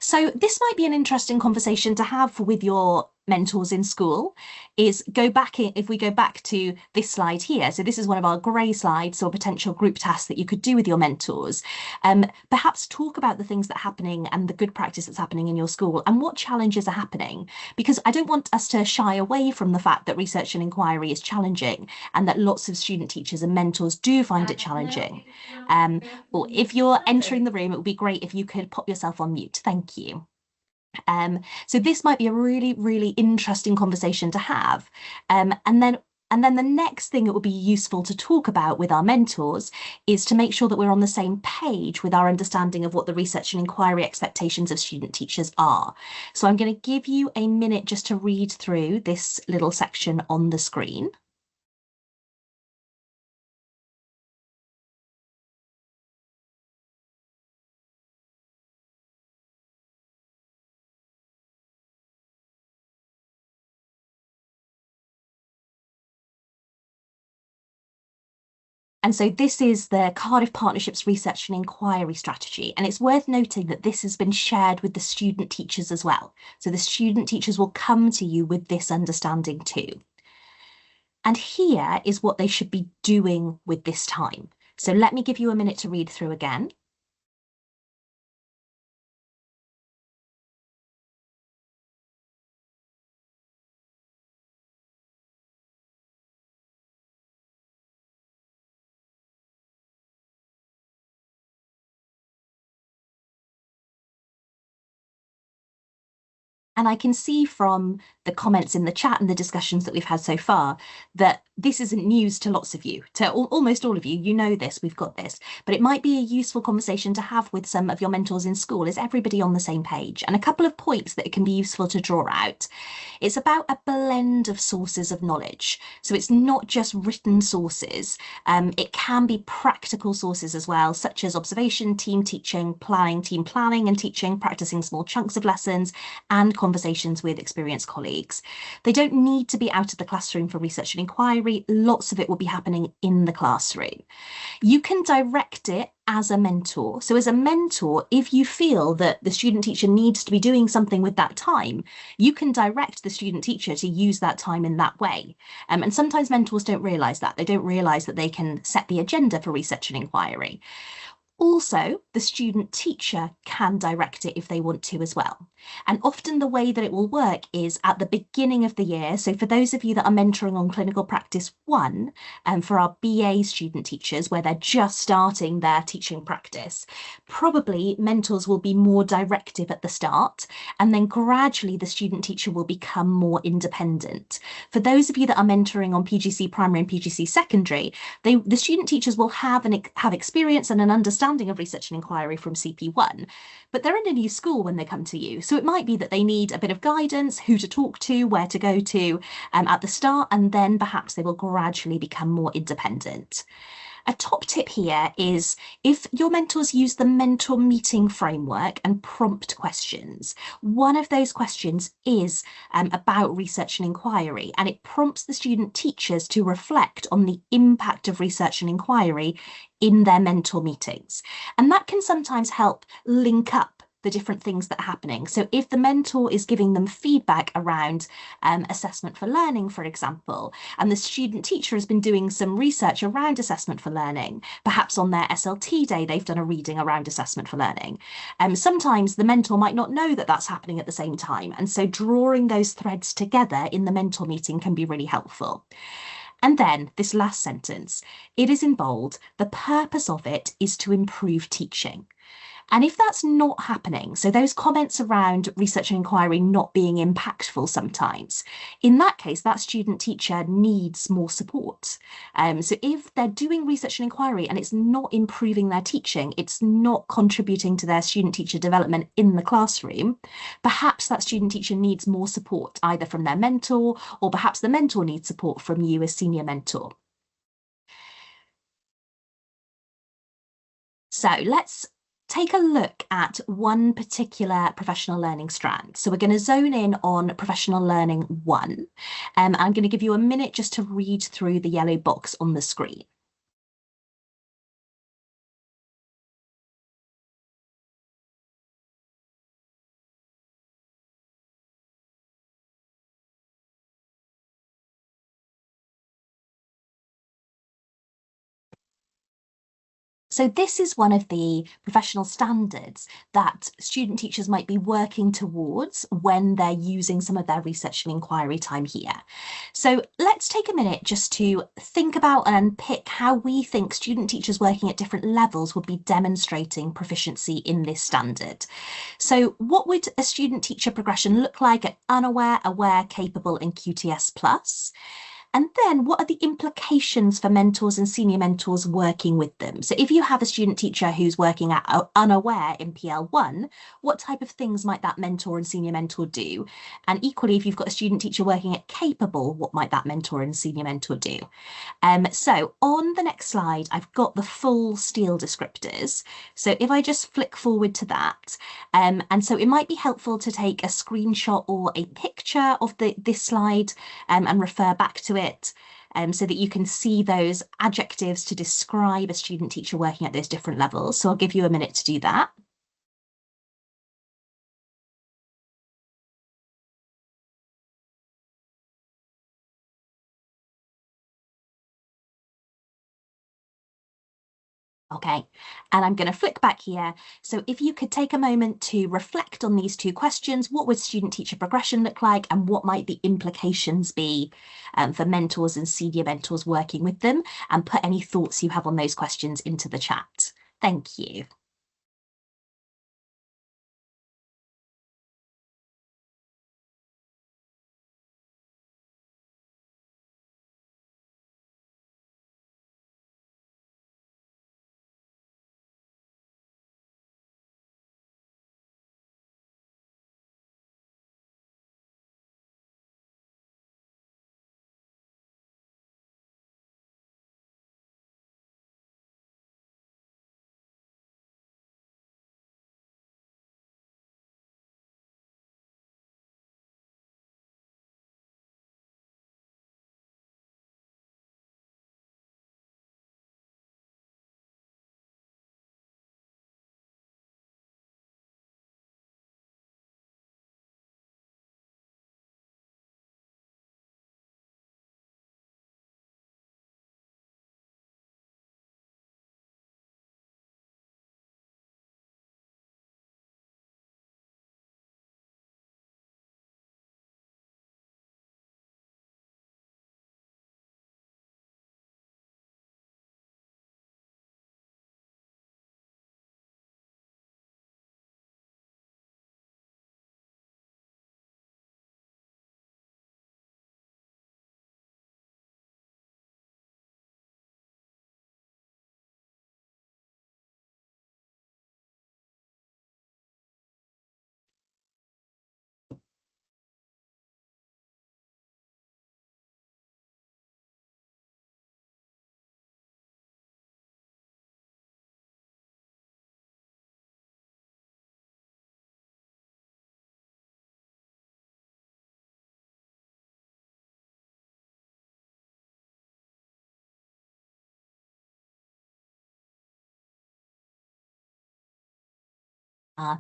So this might be an interesting conversation to have with your mentors in school, is if we go back to this slide here. So this is one of our grey slides, or potential group tasks that you could do with your mentors. Perhaps talk about the things that are happening and the good practice that's happening in your school and what challenges are happening, because I don't want us to shy away from the fact that research and inquiry is challenging and that lots of student teachers and mentors do find it challenging. Or if you're entering the room, it would be great if you could pop yourself on mute. Thank you. So this might be a really, really interesting conversation to have. And then the next thing that would be useful to talk about with our mentors is to make sure that we're on the same page with our understanding of what the research and inquiry expectations of student teachers are. So I'm going to give you a minute just to read through this little section on the screen. And so this is the Cardiff Partnerships Research and Inquiry Strategy. And it's worth noting that this has been shared with the student teachers as well. So the student teachers will come to you with this understanding too. And here is what they should be doing with this time. So let me give you a minute to read through again. And I can see from the comments in the chat and the discussions that we've had so far that this isn't news to lots of you, to almost all of you. You know this, we've got this, but it might be a useful conversation to have with some of your mentors in school. Is everybody on the same page? And a couple of points that it can be useful to draw out. It's about a blend of sources of knowledge. So it's not just written sources. It can be practical sources as well, such as observation, team teaching, team planning and teaching, practicing small chunks of lessons, and conversations with experienced colleagues. They don't need to be out of the classroom for research and inquiry. Lots of it will be happening in the classroom. You can direct it as a mentor. So as a mentor, if you feel that the student teacher needs to be doing something with that time, you can direct the student teacher to use that time in that way. And sometimes mentors don't realise that. They don't realise that they can set the agenda for research and inquiry. Also, the student teacher can direct it if they want to as well. And often the way that it will work is at the beginning of the year. So for those of you that are mentoring on Clinical Practice 1, and for our BA student teachers where they're just starting their teaching practice, probably mentors will be more directive at the start, and then gradually the student teacher will become more independent. For those of you that are mentoring on PGC Primary and PGC Secondary, the student teachers will have experience and an understanding of research and inquiry from CP1, but they're in a new school when they come to you. So it might be that they need a bit of guidance, who to talk to, where to go to at the start, and then perhaps they will gradually become more independent. A top tip here is if your mentors use the mentor meeting framework and prompt questions, one of those questions is about research and inquiry, and it prompts the student teachers to reflect on the impact of research and inquiry in their mentor meetings. And that can sometimes help link up the different things that are happening. So if the mentor is giving them feedback around assessment for learning, for example, and the student teacher has been doing some research around assessment for learning, perhaps on their SLT day, they've done a reading around assessment for learning. Sometimes the mentor might not know that that's happening at the same time. And so drawing those threads together in the mentor meeting can be really helpful. And then this last sentence, it is in bold. The purpose of it is to improve teaching. And if that's not happening, so those comments around research and inquiry not being impactful sometimes, in that case, that student teacher needs more support. So if they're doing research and inquiry and it's not improving their teaching, it's not contributing to their student teacher development in the classroom, perhaps that student teacher needs more support, either from their mentor, or perhaps the mentor needs support from you as senior mentor. So let's take a look at one particular professional learning strand. So we're going to zone in on professional learning 1. I'm going to give you a minute just to read through the yellow box on the screen. So this is one of the professional standards that student teachers might be working towards when they're using some of their research and inquiry time here. So let's take a minute just to think about and unpick how we think student teachers working at different levels would be demonstrating proficiency in this standard. So what would a student teacher progression look like at unaware, aware, capable and QTS plus? And then what are the implications for mentors and senior mentors working with them? So if you have a student teacher who's working at unaware in PL1, what type of things might that mentor and senior mentor do? And equally, if you've got a student teacher working at capable, what might that mentor and senior mentor do? So on the next slide, I've got the full STEEL descriptors. So if I just flick forward to that, and so it might be helpful to take a screenshot or a picture of this slide and refer back to it so that you can see those adjectives to describe a student teacher working at those different levels. So I'll give you a minute to do that. Okay, and I'm going to flick back here. So if you could take a moment to reflect on these two questions, what would student teacher progression look like and what might the implications be for mentors and senior mentors working with them, and put any thoughts you have on those questions into the chat. Thank you.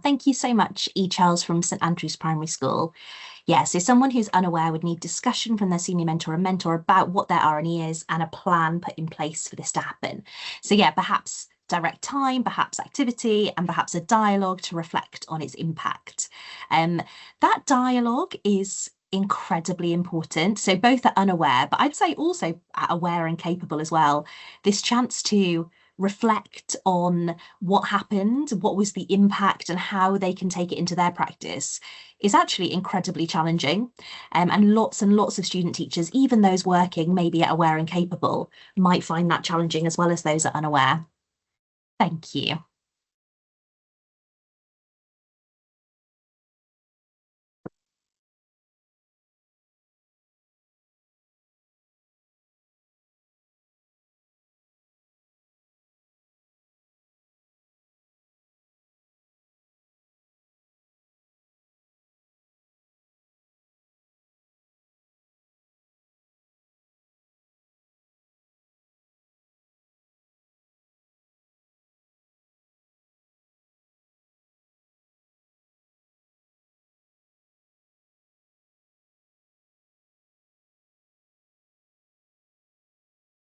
Thank you so much, E. Charles from St Andrews Primary School. Yeah, so someone who's unaware would need discussion from their senior mentor and mentor about what their R&E is and a plan put in place for this to happen. So yeah, perhaps direct time, perhaps activity, and perhaps a dialogue to reflect on its impact. That dialogue is incredibly important. So both are unaware, but I'd say also aware and capable as well. This chance to reflect on what happened, what was the impact, and how they can take it into their practice is actually incredibly challenging. And lots of student teachers, even those working maybe at aware and capable, might find that challenging as well as those that are unaware. Thank you.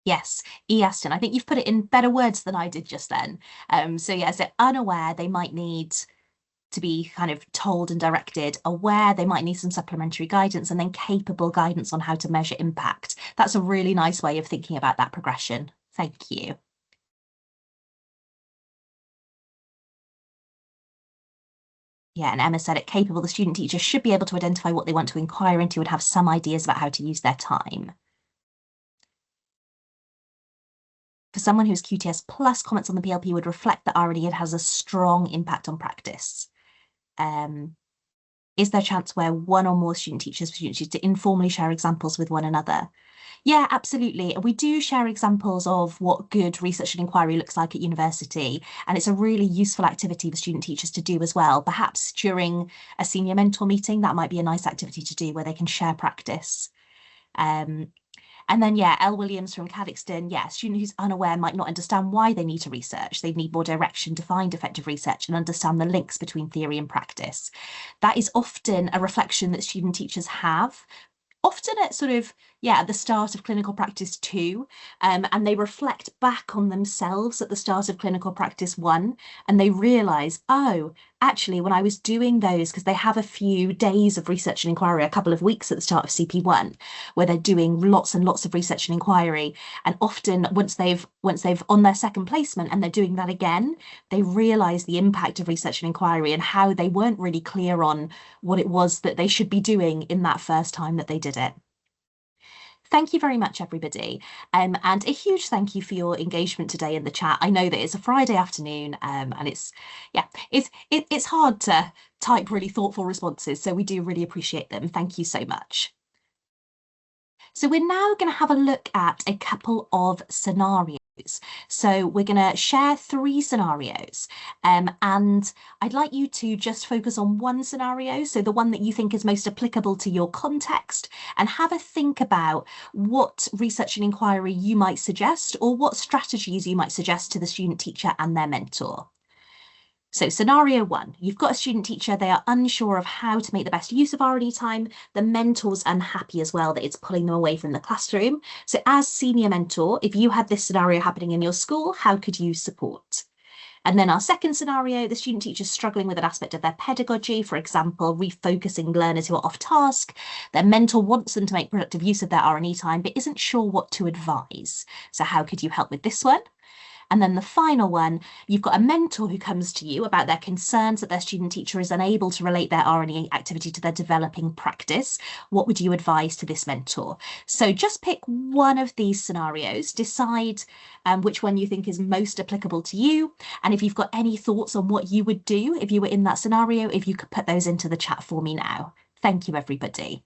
Yes, E. Aston, I think you've put it in better words than I did just then. So yeah, so unaware, they might need to be kind of told and directed, aware they might need some supplementary guidance, and then capable guidance on how to measure impact. That's a really nice way of thinking about that progression. Thank you. Yeah, and Emma said it, capable, the student teacher should be able to identify what they want to inquire into and have some ideas about how to use their time. For someone who's QTS plus, comments on the PLP would reflect that already it has a strong impact on practice. Is there a chance where one or more student teachers to informally share examples with one another? Yeah, absolutely. We do share examples of what good research and inquiry looks like at university, and it's a really useful activity for student teachers to do as well. Perhaps during a senior mentor meeting, that might be a nice activity to do where they can share practice. And then, yeah, Elle Williams from Cadoxton, yeah, a student who's unaware might not understand why they need to research. They need more direction to find effective research and understand the links between theory and practice. That is often a reflection that student teachers have, often at sort of, yeah, at the start of clinical practice 2, and they reflect back on themselves at the start of clinical practice 1, and they realise, oh, actually, when I was doing those, because they have a few days of research and inquiry, a couple of weeks at the start of CP1, where they're doing lots and lots of research and inquiry, and often once they've on their second placement and they're doing that again, they realise the impact of research and inquiry and how they weren't really clear on what it was that they should be doing in that first time that they did it. Thank you very much, everybody. And a huge thank you for your engagement today in the chat. I know that it's a Friday afternoon, and it's hard to type really thoughtful responses, so we do really appreciate them. Thank you so much. So we're now going to have a look at a couple of scenarios. So we're going to share 3 scenarios, and I'd like you to just focus on one scenario, so the one that you think is most applicable to your context, and have a think about what research and inquiry you might suggest or what strategies you might suggest to the student teacher and their mentor. So scenario 1, you've got a student teacher, they are unsure of how to make the best use of R&E time. The mentor's unhappy as well that it's pulling them away from the classroom. So as senior mentor, if you had this scenario happening in your school, how could you support? And then our second scenario, the student teacher's struggling with an aspect of their pedagogy, for example, refocusing learners who are off task. Their mentor wants them to make productive use of their R&E time, but isn't sure what to advise. So how could you help with this one? And then the final one, you've got a mentor who comes to you about their concerns that their student teacher is unable to relate their R&E activity to their developing practice. What would you advise to this mentor? So just pick one of these scenarios, decide which one you think is most applicable to you. And if you've got any thoughts on what you would do if you were in that scenario, if you could put those into the chat for me now. Thank you, everybody.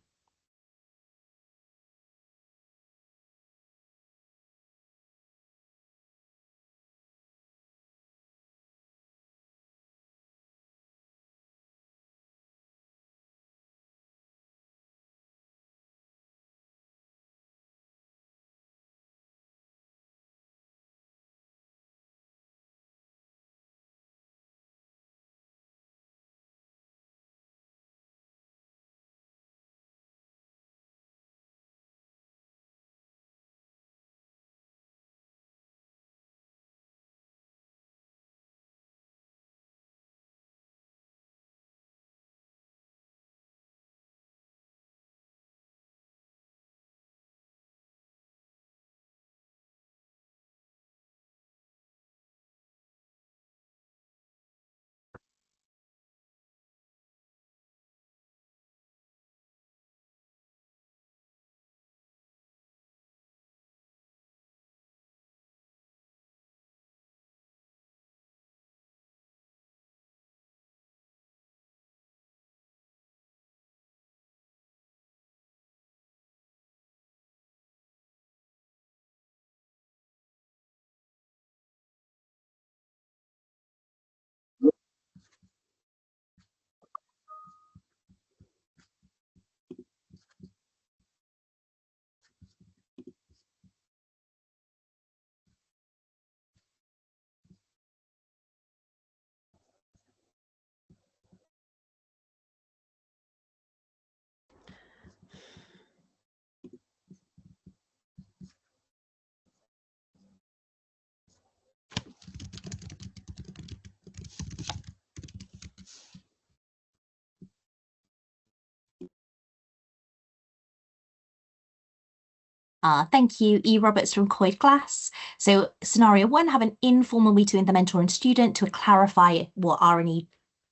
Thank you, E. Roberts from Coyd Glass. So scenario 1, have an informal meeting with the mentor and student to clarify what R&E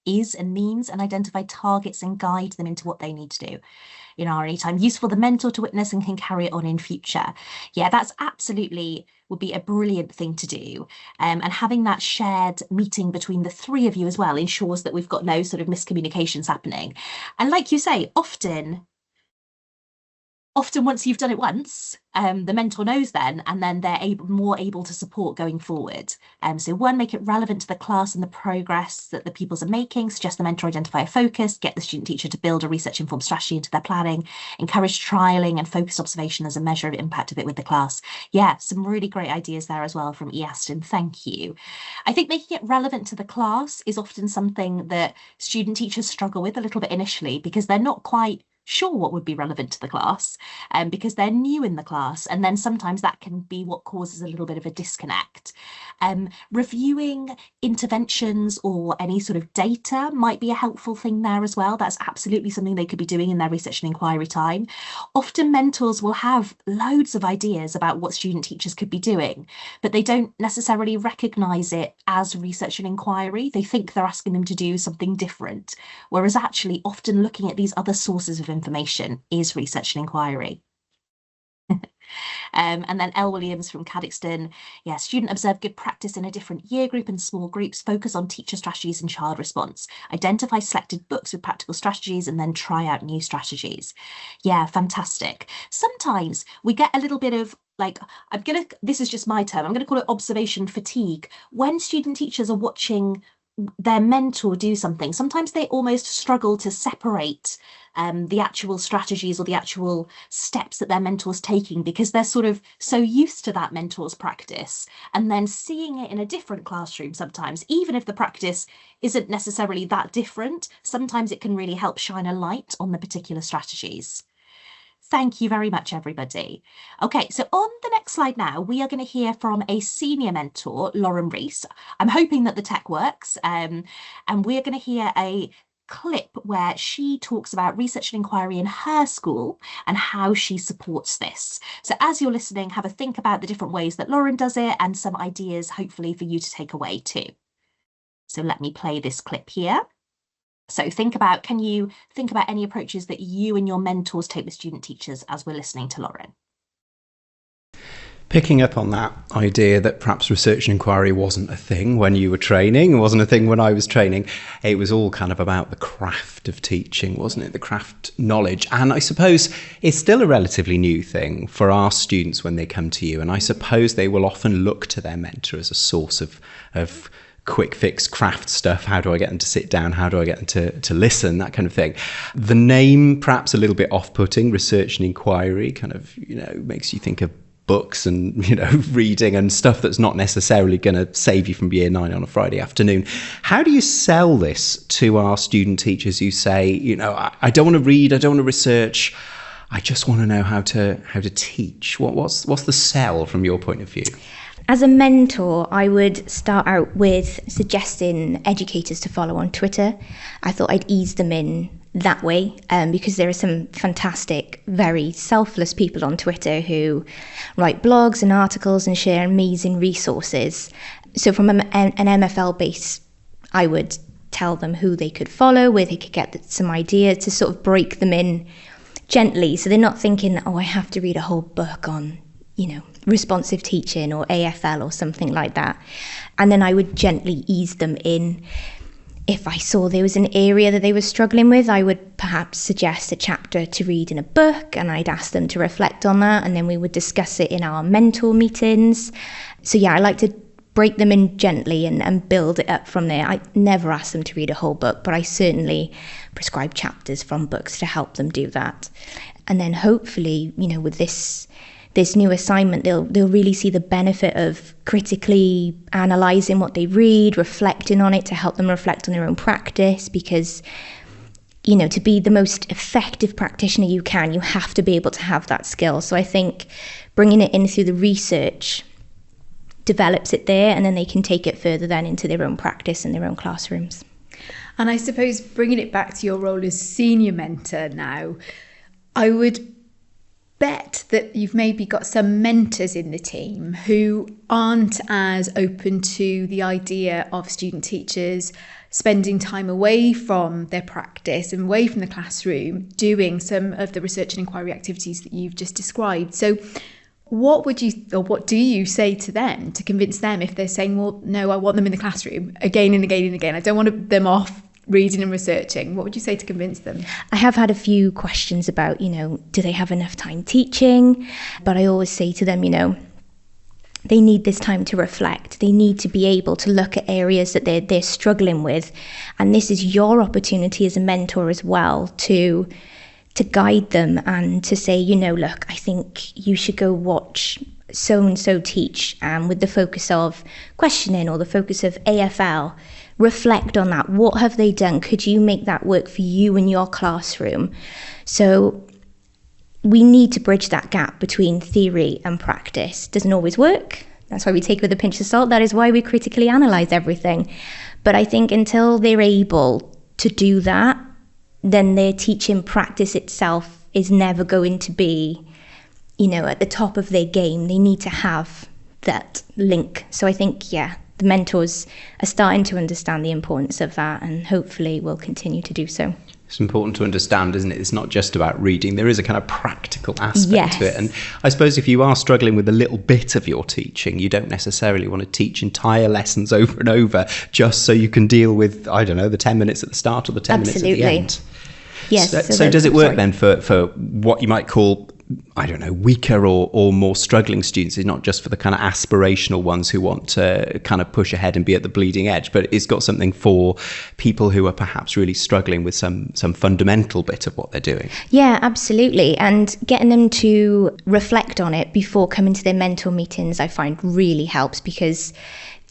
is and means, and identify targets and guide them into what they need to do in R&E time. Useful for the mentor to witness and can carry it on in future. Yeah, that's absolutely would be a brilliant thing to do. And having that shared meeting between the three of you as well ensures that we've got no sort of miscommunications happening. And like you say, often once you've done it once, the mentor knows then, and then they're more able to support going forward. So 1, make it relevant to the class and the progress that the pupils are making, suggest the mentor identify a focus, get the student teacher to build a research-informed strategy into their planning, encourage trialling and focused observation as a measure of impact of it with the class. Yeah, some really great ideas there as well from E. Aston, thank you. I think making it relevant to the class is often something that student teachers struggle with a little bit initially, because they're not quite sure what would be relevant to the class, because they're new in the class, and then sometimes that can be what causes a little bit of a disconnect. Reviewing interventions or any sort of data might be a helpful thing there as well. That's absolutely something they could be doing in their research and inquiry time. Often mentors will have loads of ideas about what student teachers could be doing, but they don't necessarily recognise it as research and inquiry. They think they're asking them to do something different, whereas actually often looking at these other sources of information is research and inquiry. And then L. Williams from Cadoxton. Yeah, student observe good practice in a different year group and small groups, focus on teacher strategies and child response, identify selected books with practical strategies, and then try out new strategies. Yeah, fantastic. Sometimes we get a little bit of this is just my term, I'm going to call it observation fatigue. When student teachers are watching their mentor do something, sometimes they almost struggle to separate the actual strategies or the actual steps that their mentor's taking, because they're sort of so used to that mentor's practice, and then seeing it in a different classroom sometimes, even if the practice isn't necessarily that different, sometimes it can really help shine a light on the particular strategies. Thank you very much, everybody. Okay, so on the next slide now, we are going to hear from a senior mentor, Lauren Rees. I'm hoping that the tech works, and we're going to hear a clip where she talks about research and inquiry in her school and how she supports this. So as you're listening, have a think about the different ways that Lauren does it and some ideas, hopefully, for you to take away too. So let me play this clip here. So can you think about any approaches that you and your mentors take with student teachers as we're listening to Lauren? Picking up on that idea that perhaps research and inquiry wasn't a thing when you were training, wasn't a thing when I was training. It was all kind of about the craft of teaching, wasn't it? The craft knowledge. And I suppose it's still a relatively new thing for our students when they come to you. And I suppose they will often look to their mentor as a source of quick fix craft stuff. How do I get them to sit down? How do I get them to listen? That kind of thing. The name, perhaps a little bit off-putting, research and inquiry, kind of, makes you think of books and, reading and stuff that's not necessarily going to save you from year 9 on a Friday afternoon. How do you sell this to our student teachers who say, I don't want to read, I don't want to research, I just want to know how to teach? What's the sell from your point of view? As a mentor, I would start out with suggesting educators to follow on Twitter. I thought I'd ease them in that way, because there are some fantastic, very selfless people on Twitter who write blogs and articles and share amazing resources. So from an MFL base, I would tell them who they could follow, where they could get some idea to sort of break them in gently. So they're not thinking, I have to read a whole book on, responsive teaching or AFL or something like that. And then I would gently ease them in. If I saw there was an area that they were struggling with, I would perhaps suggest a chapter to read in a book, and I'd ask them to reflect on that, and then we would discuss it in our mentor meetings. So yeah, I like to break them in gently and build it up from there. I never ask them to read a whole book, but I certainly prescribe chapters from books to help them do that. And then hopefully, with this new assignment, they'll really see the benefit of critically analysing what they read, reflecting on it to help them reflect on their own practice, because, to be the most effective practitioner you can, you have to be able to have that skill. So I think bringing it in through the research develops it there, and then they can take it further then into their own practice and their own classrooms. And I suppose bringing it back to your role as senior mentor now, I would bet that you've maybe got some mentors in the team who aren't as open to the idea of student teachers spending time away from their practice and away from the classroom doing some of the research and inquiry activities that you've just described. So what do you say to them to convince them if they're saying, well, no, I want them in the classroom again and again and again, I don't want them off reading and researching? What would you say to convince them? I have had a few questions about, do they have enough time teaching? But I always say to them, they need this time to reflect. They need to be able to look at areas that they're struggling with. And this is your opportunity as a mentor as well to guide them and to say, look, I think you should go watch so-and-so teach with the focus of questioning or the focus of AFL. Reflect on that. What have they done? Could you make that work for you in your classroom? So we need to bridge that gap between theory and practice. Doesn't always work. That's why we take it with a pinch of salt. That is why we critically analyse everything. But I think until they're able to do that, then their teaching practice itself is never going to be, at the top of their game. They need to have that link. So I think, the mentors are starting to understand the importance of that and hopefully will continue to do so. It's important to understand, isn't it? It's not just about reading. There is a kind of practical aspect to it. And I suppose if you are struggling with a little bit of your teaching, you don't necessarily want to teach entire lessons over and over just so you can deal with, the 10 minutes at the start or the 10 minutes at the end. Yes. So does it work then for what you might call, weaker or more struggling students? It's not just for the kind of aspirational ones who want to kind of push ahead and be at the bleeding edge, but it's got something for people who are perhaps really struggling with some fundamental bit of what they're doing. Yeah, absolutely. And getting them to reflect on it before coming to their mentor meetings, I find really helps because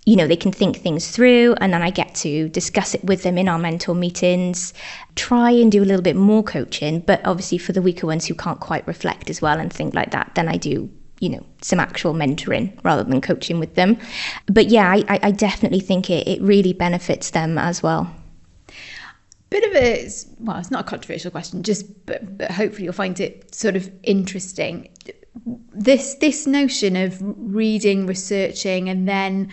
they can think things through, and then I get to discuss it with them in our mentor meetings, try and do a little bit more coaching, but obviously for the weaker ones who can't quite reflect as well and think like that, then I do, some actual mentoring rather than coaching with them. But I definitely think it really benefits them as well. Bit of it's not a controversial question, but hopefully you'll find it sort of interesting. This notion of reading, researching, and then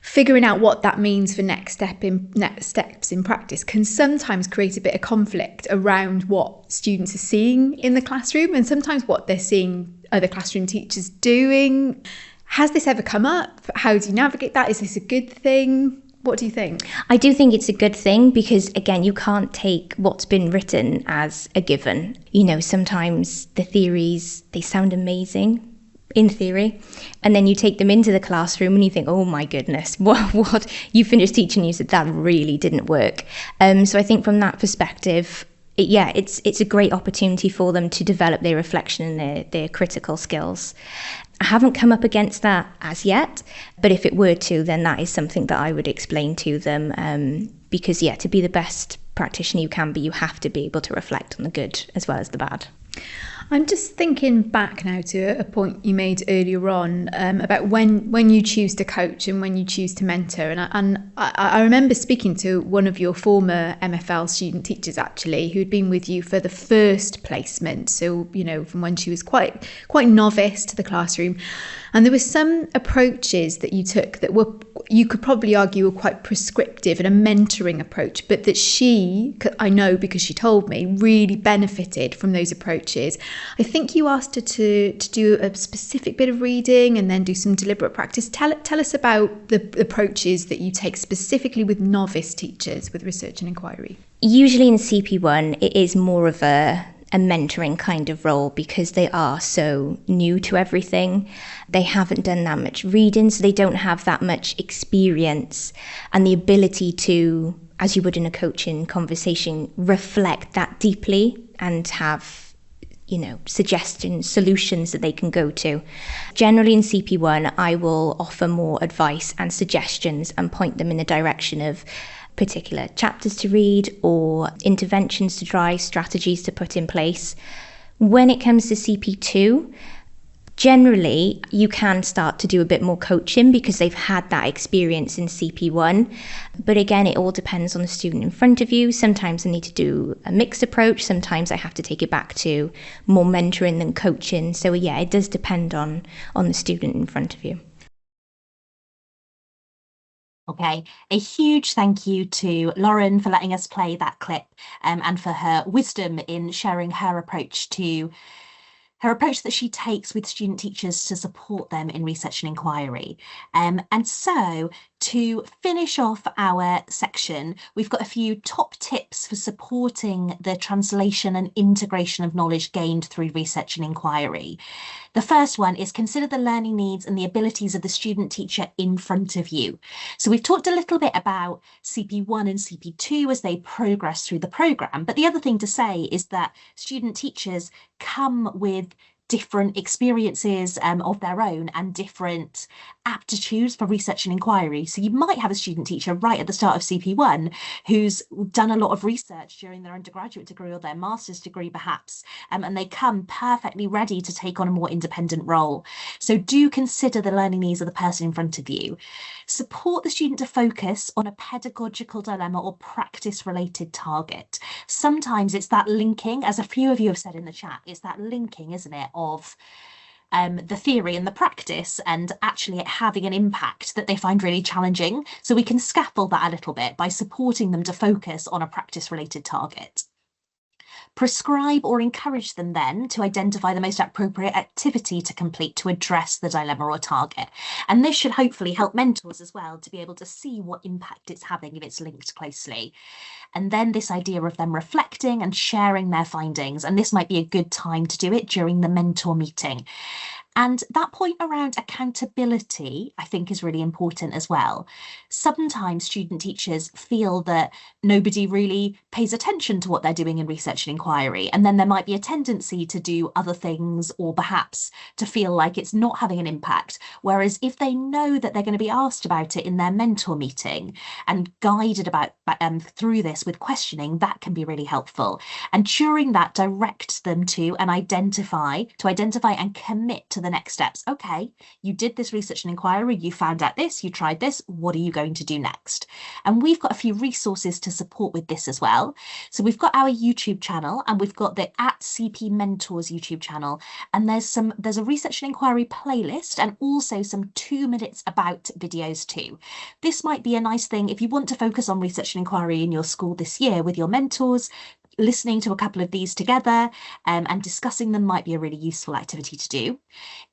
figuring out what that means for next steps in practice can sometimes create a bit of conflict around what students are seeing in the classroom and sometimes what they're seeing other classroom teachers doing. Has this ever come up? How do you navigate that? Is this a good thing? What do you think? I do think it's a good thing because, again, you can't take what's been written as a given. Sometimes the theories, they sound amazing in theory, and then you take them into the classroom and you think, oh my goodness, what you finished teaching, you said that really didn't work. So I think from that perspective, it's a great opportunity for them to develop their reflection and their critical skills. I haven't come up against that as yet, but if it were to, then that is something that I would explain to them, because to be the best practitioner you can be, you have to be able to reflect on the good as well as the bad. I'm just thinking back now to a point you made earlier on about when you choose to coach and when you choose to mentor. And I remember speaking to one of your former MFL student teachers, actually, who'd been with you for the first placement. So, from when she was quite novice to the classroom. And there were some approaches that you took that were, you could probably argue, were quite prescriptive and a mentoring approach, but that she, I know because she told me, really benefited from those approaches. I think you asked her to do a specific bit of reading and then do some deliberate practice. Tell us about the approaches that you take specifically with novice teachers with research and inquiry. Usually in CP1, it is more of a mentoring kind of role because they are so new to everything. They haven't done that much reading, so they don't have that much experience and the ability to, as you would in a coaching conversation, reflect that deeply and have suggestions, solutions that they can go to. Generally in CP1, I will offer more advice and suggestions and point them in the direction of particular chapters to read or interventions to try, strategies to put in place. When it comes to CP2, Generally, you can start to do a bit more coaching because they've had that experience in CP1. But again, it all depends on the student in front of you. Sometimes I need to do a mixed approach. Sometimes I have to take it back to more mentoring than coaching. So yeah, it does depend on the student in front of you. Okay, a huge thank you to Lauren for letting us play that clip and for her wisdom in sharing her approach that she takes with student teachers to support them in research and inquiry. And so to finish off our section, we've got a few top tips for supporting the translation and integration of knowledge gained through research and inquiry. The first one is consider the learning needs and the abilities of the student teacher in front of you. So we've talked a little bit about CP1 and CP2 as they progress through the programme, but the other thing to say is that student teachers come with different experiences of their own and different aptitudes for research and inquiry. So you might have a student teacher right at the start of CP1 who's done a lot of research during their undergraduate degree or their master's degree perhaps, and they come perfectly ready to take on a more independent role. So do consider the learning needs of the person in front of you. Support the student to focus on a pedagogical dilemma or practice-related target. Sometimes it's that linking, as a few of you have said in the chat, it's that linking, isn't it, of the theory and the practice and actually it having an impact that they find really challenging. So we can scaffold that a little bit by supporting them to focus on a practice-related target. Prescribe or encourage them then to identify the most appropriate activity to complete to address the dilemma or target. And this should hopefully help mentors as well to be able to see what impact it's having if it's linked closely. And then this idea of them reflecting and sharing their findings. And this might be a good time to do it during the mentor meeting. And that point around accountability, I think, is really important as well. Sometimes student teachers feel that nobody really pays attention to what they're doing in research and inquiry, and then there might be a tendency to do other things or perhaps to feel like it's not having an impact. Whereas if they know that they're going to be asked about it in their mentor meeting and guided about through this with questioning, that can be really helpful. And during that, direct them to identify and commit to the next steps. Okay, you did this research and inquiry, you found out this, you tried this, what are you going to do next? And we've got a few resources to support with this as well. So we've got our YouTube channel and we've got the @CP Mentors YouTube channel, and there's a research and inquiry playlist and also some 2 minutes about videos too. This might be a nice thing if you want to focus on research and inquiry in your school this year with your mentors. Listening to a couple of these together and discussing them might be a really useful activity to do.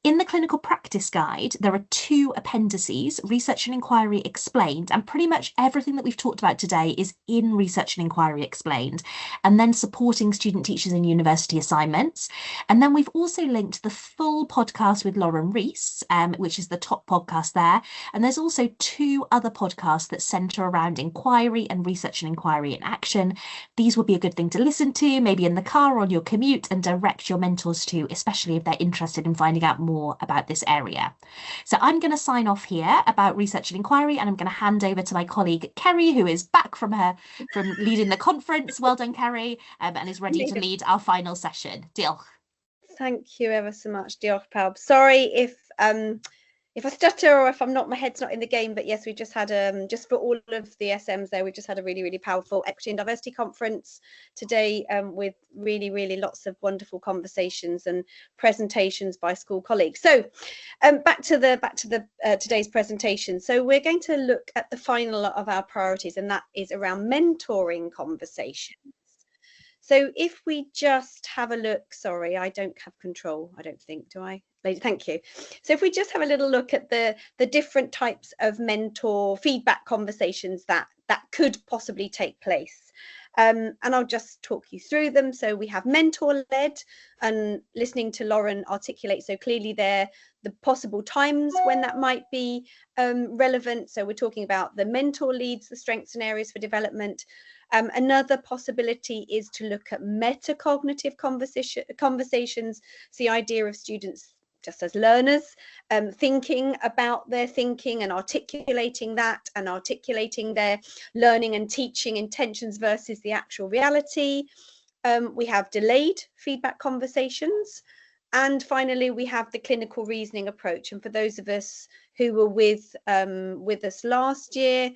In the clinical practice guide, there are 2 appendices, Research and Inquiry Explained, and pretty much everything that we've talked about today is in Research and Inquiry Explained, and then supporting student teachers in university assignments. And then we've also linked the full podcast with Lauren Rees, which is the top podcast there. And there's also 2 other podcasts that centre around inquiry and research and inquiry in action. These would be a good thing to listen to, maybe in the car or on your commute, and direct your mentors to, especially if they're interested in finding out more about this area. So I'm going to sign off here about research and inquiry, and I'm going to hand over to my colleague Kerry, who is back from leading the conference. Well done, Kerry, and is ready to lead our final session. Diolch. Thank you ever so much, Diolch pawb. Sorry if I stutter or if my head's not in the game, but yes, we just had just for all of the SMs there, we just had a really, really powerful equity and diversity conference today with really, really lots of wonderful conversations and presentations by school colleagues. So back to the today's presentation. So we're going to look at the final of our priorities, and that is around mentoring conversations. So if we just have a look, sorry, I don't have control, I don't think, do I? Thank you. So if we just have a little look at the different types of mentor feedback conversations that could possibly take place. And I'll just talk you through them. So we have mentor-led, and listening to Lauren articulate so clearly there the possible times when that might be relevant. So we're talking about the mentor leads, the strengths and areas for development. Another possibility is to look at metacognitive conversations, so the idea of students just as learners, thinking about their thinking and articulating that and articulating their learning and teaching intentions versus the actual reality. We have delayed feedback conversations. And finally, we have the clinical reasoning approach. And for those of us who were with us last year,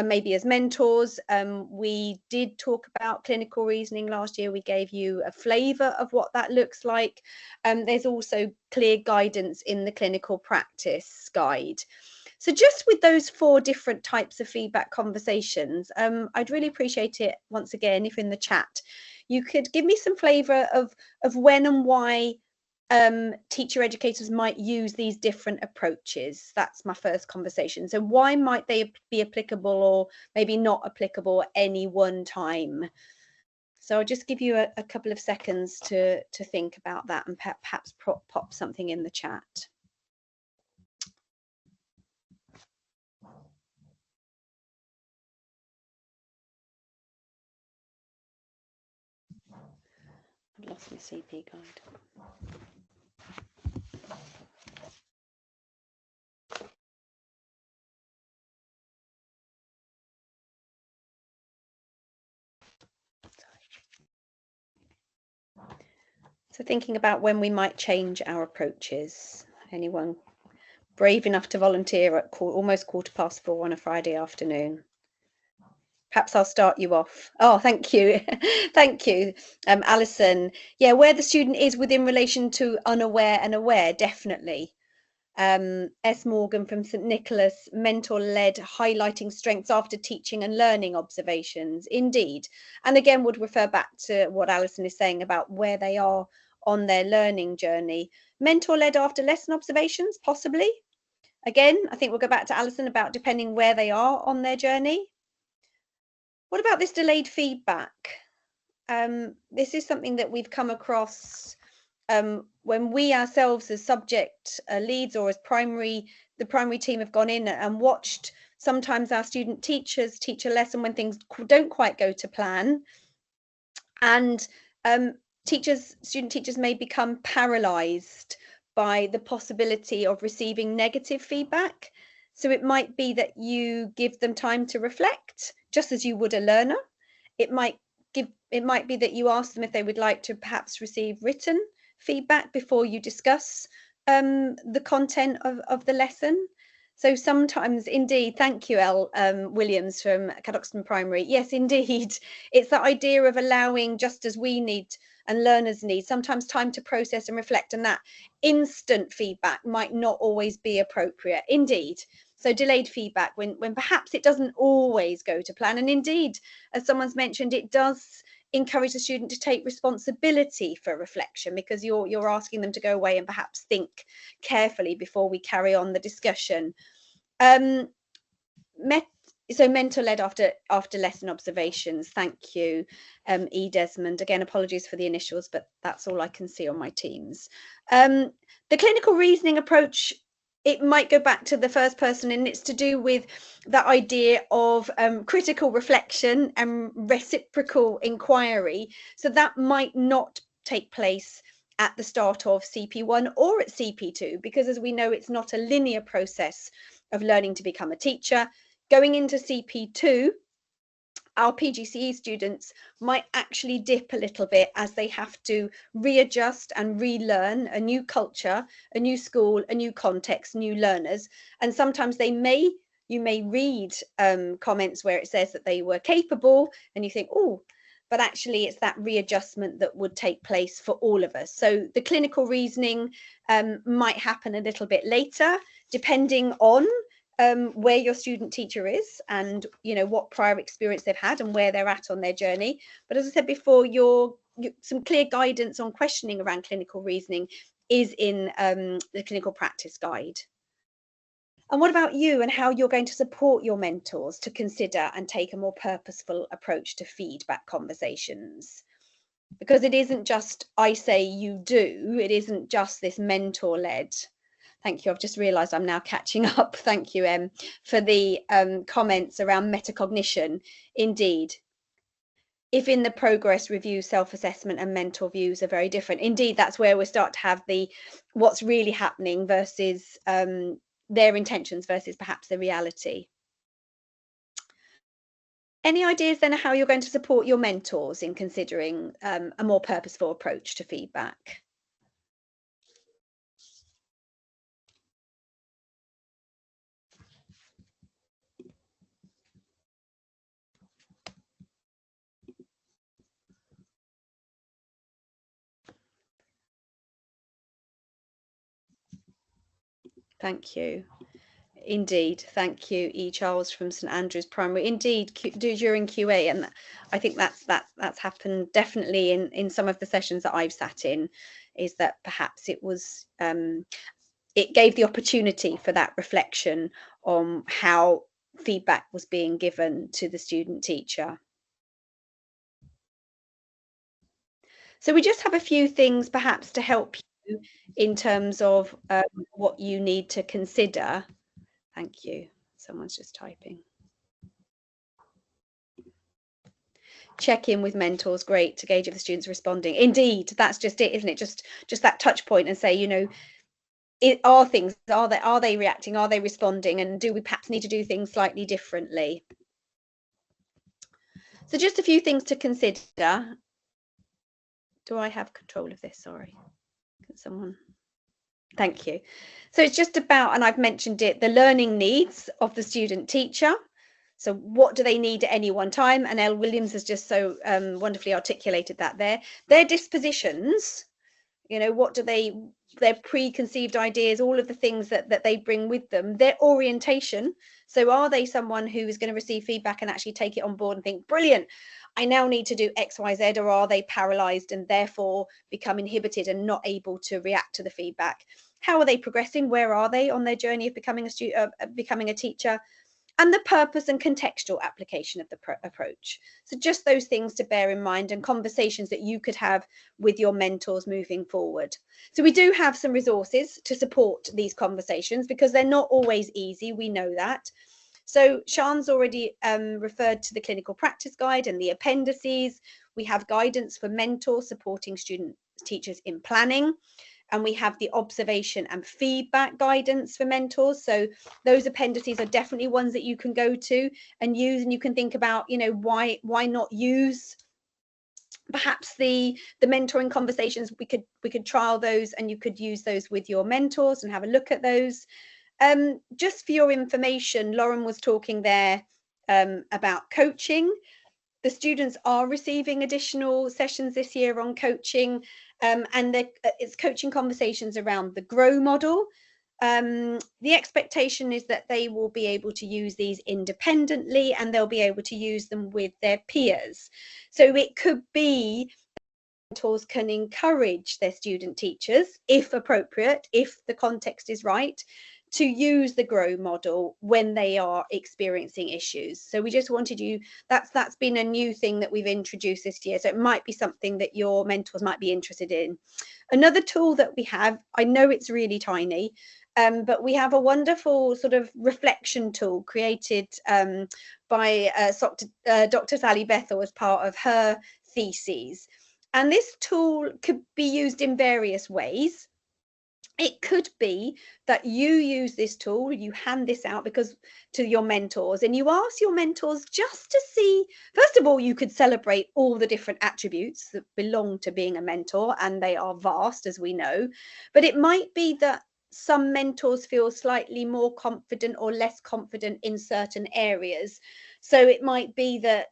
maybe as mentors, we did talk about clinical reasoning last year. We gave you a flavour of what that looks like. There's also clear guidance in the clinical practice guide. So just with those 4 different types of feedback conversations, I'd really appreciate it once again if in the chat you could give me some flavour of when and why teacher educators might use these different approaches. That's my first conversation. So why might they be applicable or maybe not applicable at any one time? So I'll just give you a couple of seconds to think about that and perhaps pop something in the chat. I've lost my CP guide. So thinking about when we might change our approaches. Anyone brave enough to volunteer at almost 4:15 on a Friday afternoon? Perhaps I'll start you off. Oh, thank you. Thank you, Alison. Yeah, where the student is within relation to unaware and aware, definitely. S. Morgan from St. Nicholas, mentor-led, highlighting strengths after teaching and learning observations. Indeed. And again, would refer back to what Alison is saying about where they are on their learning journey. Mentor-led after lesson observations, possibly. Again, I think we'll go back to Alison about depending where they are on their journey. What about this delayed feedback? This is something that we've come across when we ourselves as subject leads or as the primary team have gone in and watched sometimes our student teachers teach a lesson when things don't quite go to plan, and student teachers may become paralysed by the possibility of receiving negative feedback. So it might be that you give them time to reflect, just as you would a learner. It might be that you ask them if they would like to perhaps receive written feedback before you discuss the content of the lesson. So sometimes, indeed, thank you, Elle Williams from Caddoxton Primary. Yes, indeed, it's that idea of allowing, just as we need and learners need, sometimes time to process and reflect, and that instant feedback might not always be appropriate. Indeed. So delayed feedback when perhaps it doesn't always go to plan. And indeed, as someone's mentioned, it does encourage the student to take responsibility for reflection, because you're asking them to go away and perhaps think carefully before we carry on the discussion. So mentor-led after lesson observations. Thank you, E. Desmond. Again, apologies for the initials, but that's all I can see on my Teams. The clinical reasoning approach, it might go back to the first person, and it's to do with that idea of critical reflection and reciprocal inquiry. So that might not take place at the start of CP1 or at CP2, because as we know, it's not a linear process of learning to become a teacher. Going into CP2, our PGCE students might actually dip a little bit as they have to readjust and relearn a new culture, a new school, a new context, new learners. And sometimes you may read comments where it says that they were capable, and you think, oh, but actually it's that readjustment that would take place for all of us. So the clinical reasoning might happen a little bit later, depending on where your student teacher is and what prior experience they've had and where they're at on their journey. But as I said before, some clear guidance on questioning around clinical reasoning is in the clinical practice guide. And what about you and how you're going to support your mentors to consider and take a more purposeful approach to feedback conversations? Because it isn't just I say you do, it isn't just this mentor-led. Thank you. I've just realised I'm now catching up. Thank you, Em, for the comments around metacognition. Indeed, if in the progress review, self-assessment and mentor views are very different. Indeed, that's where we start to have the what's really happening versus their intentions versus perhaps the reality. Any ideas then of how you're going to support your mentors in considering a more purposeful approach to feedback? Thank you. Indeed. Thank you, E. Charles from St Andrews Primary. Indeed, during QA, and I think that's happened definitely in some of the sessions that I've sat in, is that perhaps it was it gave the opportunity for that reflection on how feedback was being given to the student teacher. So we just have a few things perhaps to help you in terms of what you need to consider. Thank you. Someone's just typing. Check in with mentors, great, to gauge if the students are responding. Indeed, that's just it, isn't it? Just that touch point and say, you know, are they reacting? Are they responding? And do we perhaps need to do things slightly differently? So just a few things to consider. Do I have control of this? Sorry. Can someone? Thank you. So it's just about, and I've mentioned it, the learning needs of the student teacher. So what do they need at any one time? And Elle Williams has just so wonderfully articulated that there. Their dispositions, you know, what do their preconceived ideas, all of the things that they bring with them, their orientation. So are they someone who is going to receive feedback and actually take it on board and think, brilliant, I now need to do X, Y, Z, or are they paralyzed and therefore become inhibited and not able to react to the feedback? How are they progressing? Where are they on their journey of becoming a teacher? And the purpose and contextual application of the approach. So just those things to bear in mind, and conversations that you could have with your mentors moving forward. So we do have some resources to support these conversations because they're not always easy, we know that. So Sian's already referred to the clinical practice guide and the appendices. We have guidance for mentors supporting student teachers in planning. And we have the observation and feedback guidance for mentors. So those appendices are definitely ones that you can go to and use, and you can think about, you know, why not use perhaps the mentoring conversations. We could trial those, and you could use those with your mentors and have a look at those. Just for your information, Lauren was talking there about coaching. The students are receiving additional sessions this year on coaching, and it's coaching conversations around the GROW model. The expectation is that they will be able to use these independently, and they'll be able to use them with their peers. So it could be mentors can encourage their student teachers, if appropriate, if the context is right, to use the GROW model when they are experiencing issues. So we just wanted you, that's been a new thing that we've introduced this year. So it might be something that your mentors might be interested in. Another tool that we have, I know it's really tiny, but we have a wonderful sort of reflection tool created by Dr. Sally Bethel as part of her theses. And this tool could be used in various ways. It could be that you use this tool, you hand this out to your mentors, and you ask your mentors just to see, first of all, you could celebrate all the different attributes that belong to being a mentor, and they are vast, as we know. But it might be that some mentors feel slightly more confident or less confident in certain areas. So it might be that,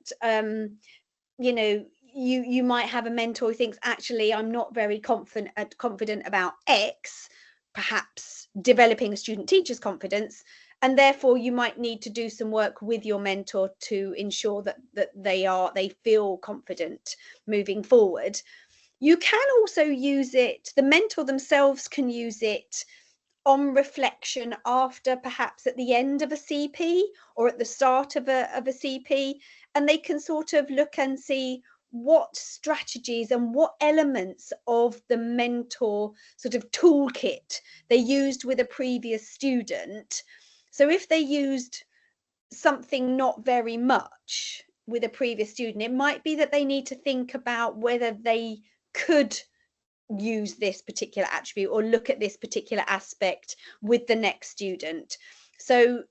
you know, you might have a mentor who thinks, actually, I'm not very confident about X, perhaps developing a student teacher's confidence, and therefore you might need to do some work with your mentor to ensure that they feel confident moving forward. You can also use it, the mentor themselves can use it on reflection after, perhaps at the end of a CP or at the start of a CP, and they can sort of look and see what strategies and what elements of the mentor sort of toolkit they used with a previous student. So if they used something not very much with a previous student, it might be that they need to think about whether they could use this particular attribute or look at this particular aspect with the next student. So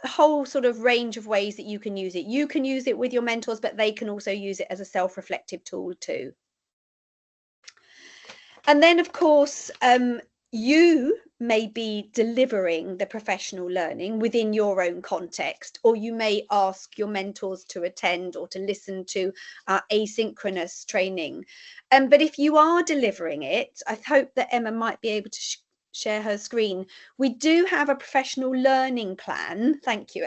whole sort of range of ways that you can use it. You can use it with your mentors, but they can also use it as a self-reflective tool too. And then, of course, you may be delivering the professional learning within your own context, or you may ask your mentors to attend or to listen to asynchronous training. But if you are delivering it, I hope that Emma might be able to share her screen. We do have a professional learning plan, thank you,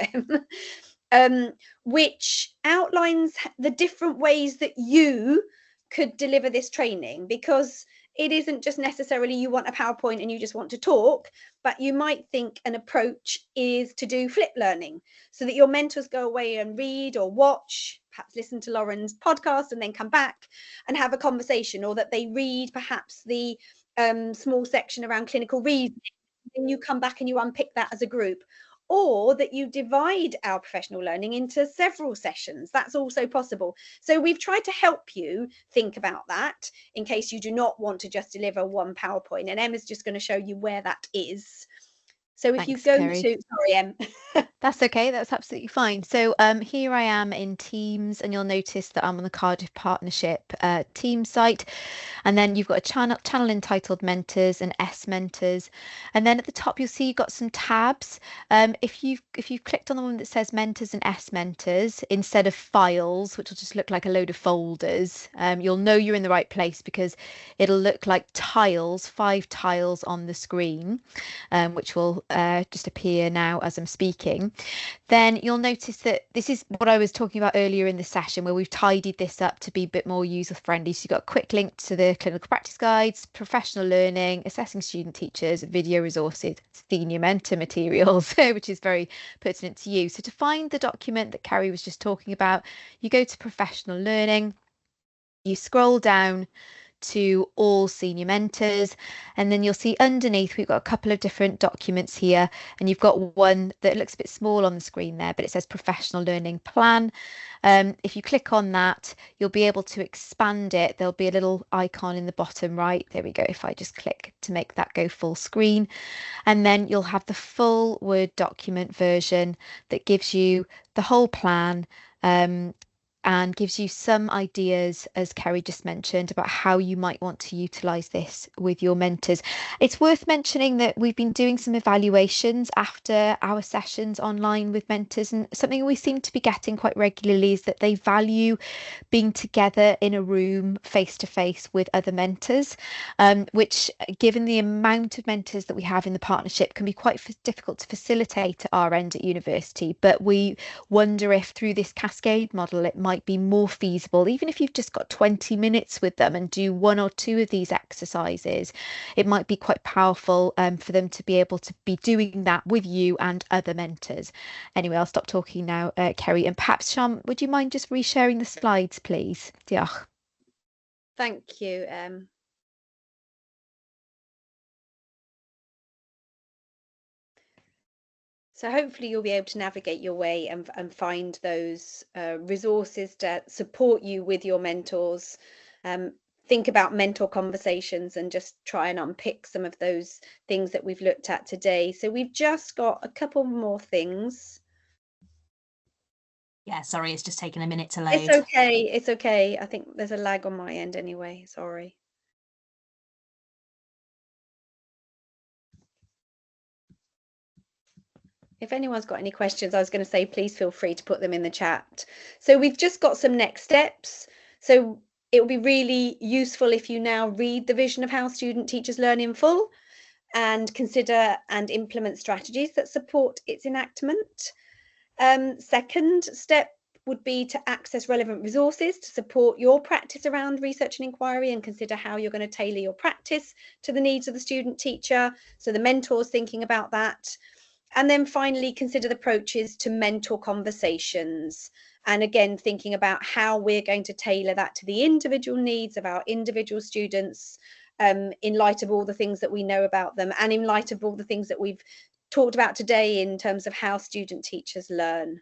Em, which outlines the different ways that you could deliver this training, because it isn't just necessarily you want a PowerPoint and you just want to talk, but you might think an approach is to do flip learning, so that your mentors go away and read or watch, perhaps listen to Lauren's podcast and then come back and have a conversation, or that they read perhaps the small section around clinical reasoning, and you come back and you unpick that as a group, or that you divide our professional learning into several sessions. That's also possible. So we've tried to help you think about that in case you do not want to just deliver one PowerPoint, and Emma's just going to show you where that is. So if you go Kerry. to, sorry, Em. That's okay, that's absolutely fine. So here I am in Teams, and you'll notice that I'm on the Cardiff Partnership team site. And then you've got a channel entitled Mentors and S Mentors. And then at the top, you'll see you've got some tabs. If you've clicked on the one that says Mentors and S Mentors instead of Files, which will just look like a load of folders, you'll know you're in the right place, because it'll look like tiles, 5 tiles on the screen, which will just appear now as I'm speaking. Then you'll notice that this is what I was talking about earlier in the session, where we've tidied this up to be a bit more user friendly. So you've got a quick link to the clinical practice guides, professional learning, assessing student teachers, video resources, senior mentor materials, which is very pertinent to you. So to find the document that Kerry was just talking about, you go to professional learning, you scroll down to all senior mentors, and then you'll see underneath we've got a couple of different documents here, and you've got one that looks a bit small on the screen there, but it says professional learning plan. If you click on that, you'll be able to expand it. There'll be a little icon in the bottom right. There we go. If I just click to make that go full screen, and then you'll have the full Word document version that gives you the whole plan, and gives you some ideas, as Kerry just mentioned, about how you might want to utilise this with your mentors. It's worth mentioning that we've been doing some evaluations after our sessions online with mentors, and something we seem to be getting quite regularly is that they value being together in a room face to face with other mentors, which, given the amount of mentors that we have in the partnership, can be quite difficult to facilitate at our end at university. But we wonder if through this cascade model it might be more feasible, even if you've just got 20 minutes with them and do 1 or 2 of these exercises, it might be quite powerful for them to be able to be doing that with you and other mentors. Anyway, I'll stop talking now, Kerry, and perhaps Sian, would you mind just resharing the slides, please? Diolch. Thank you. So hopefully you'll be able to navigate your way and find those resources to support you with your mentors. Think about mentor conversations and just try and unpick some of those things that we've looked at today. So we've just got a couple more things. Yeah, sorry, it's just taken a minute to load. It's okay. It's okay. I think there's a lag on my end anyway. Sorry. If anyone's got any questions, I was going to say, please feel free to put them in the chat. So we've just got some next steps. So it will be really useful if you now read the vision of how student teachers learn in full and consider and implement strategies that support its enactment. Second step would be to access relevant resources to support your practice around research and inquiry, and consider how you're going to tailor your practice to the needs of the student teacher. So the mentor's thinking about that. And then finally, consider the approaches to mentor conversations. And again, thinking about how we're going to tailor that to the individual needs of our individual students, in light of all the things that we know about them, and in light of all the things that we've talked about today in terms of how student teachers learn.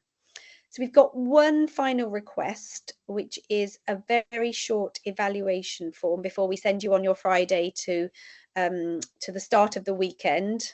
So we've got one final request, which is a very short evaluation form before we send you on your Friday to the start of the weekend.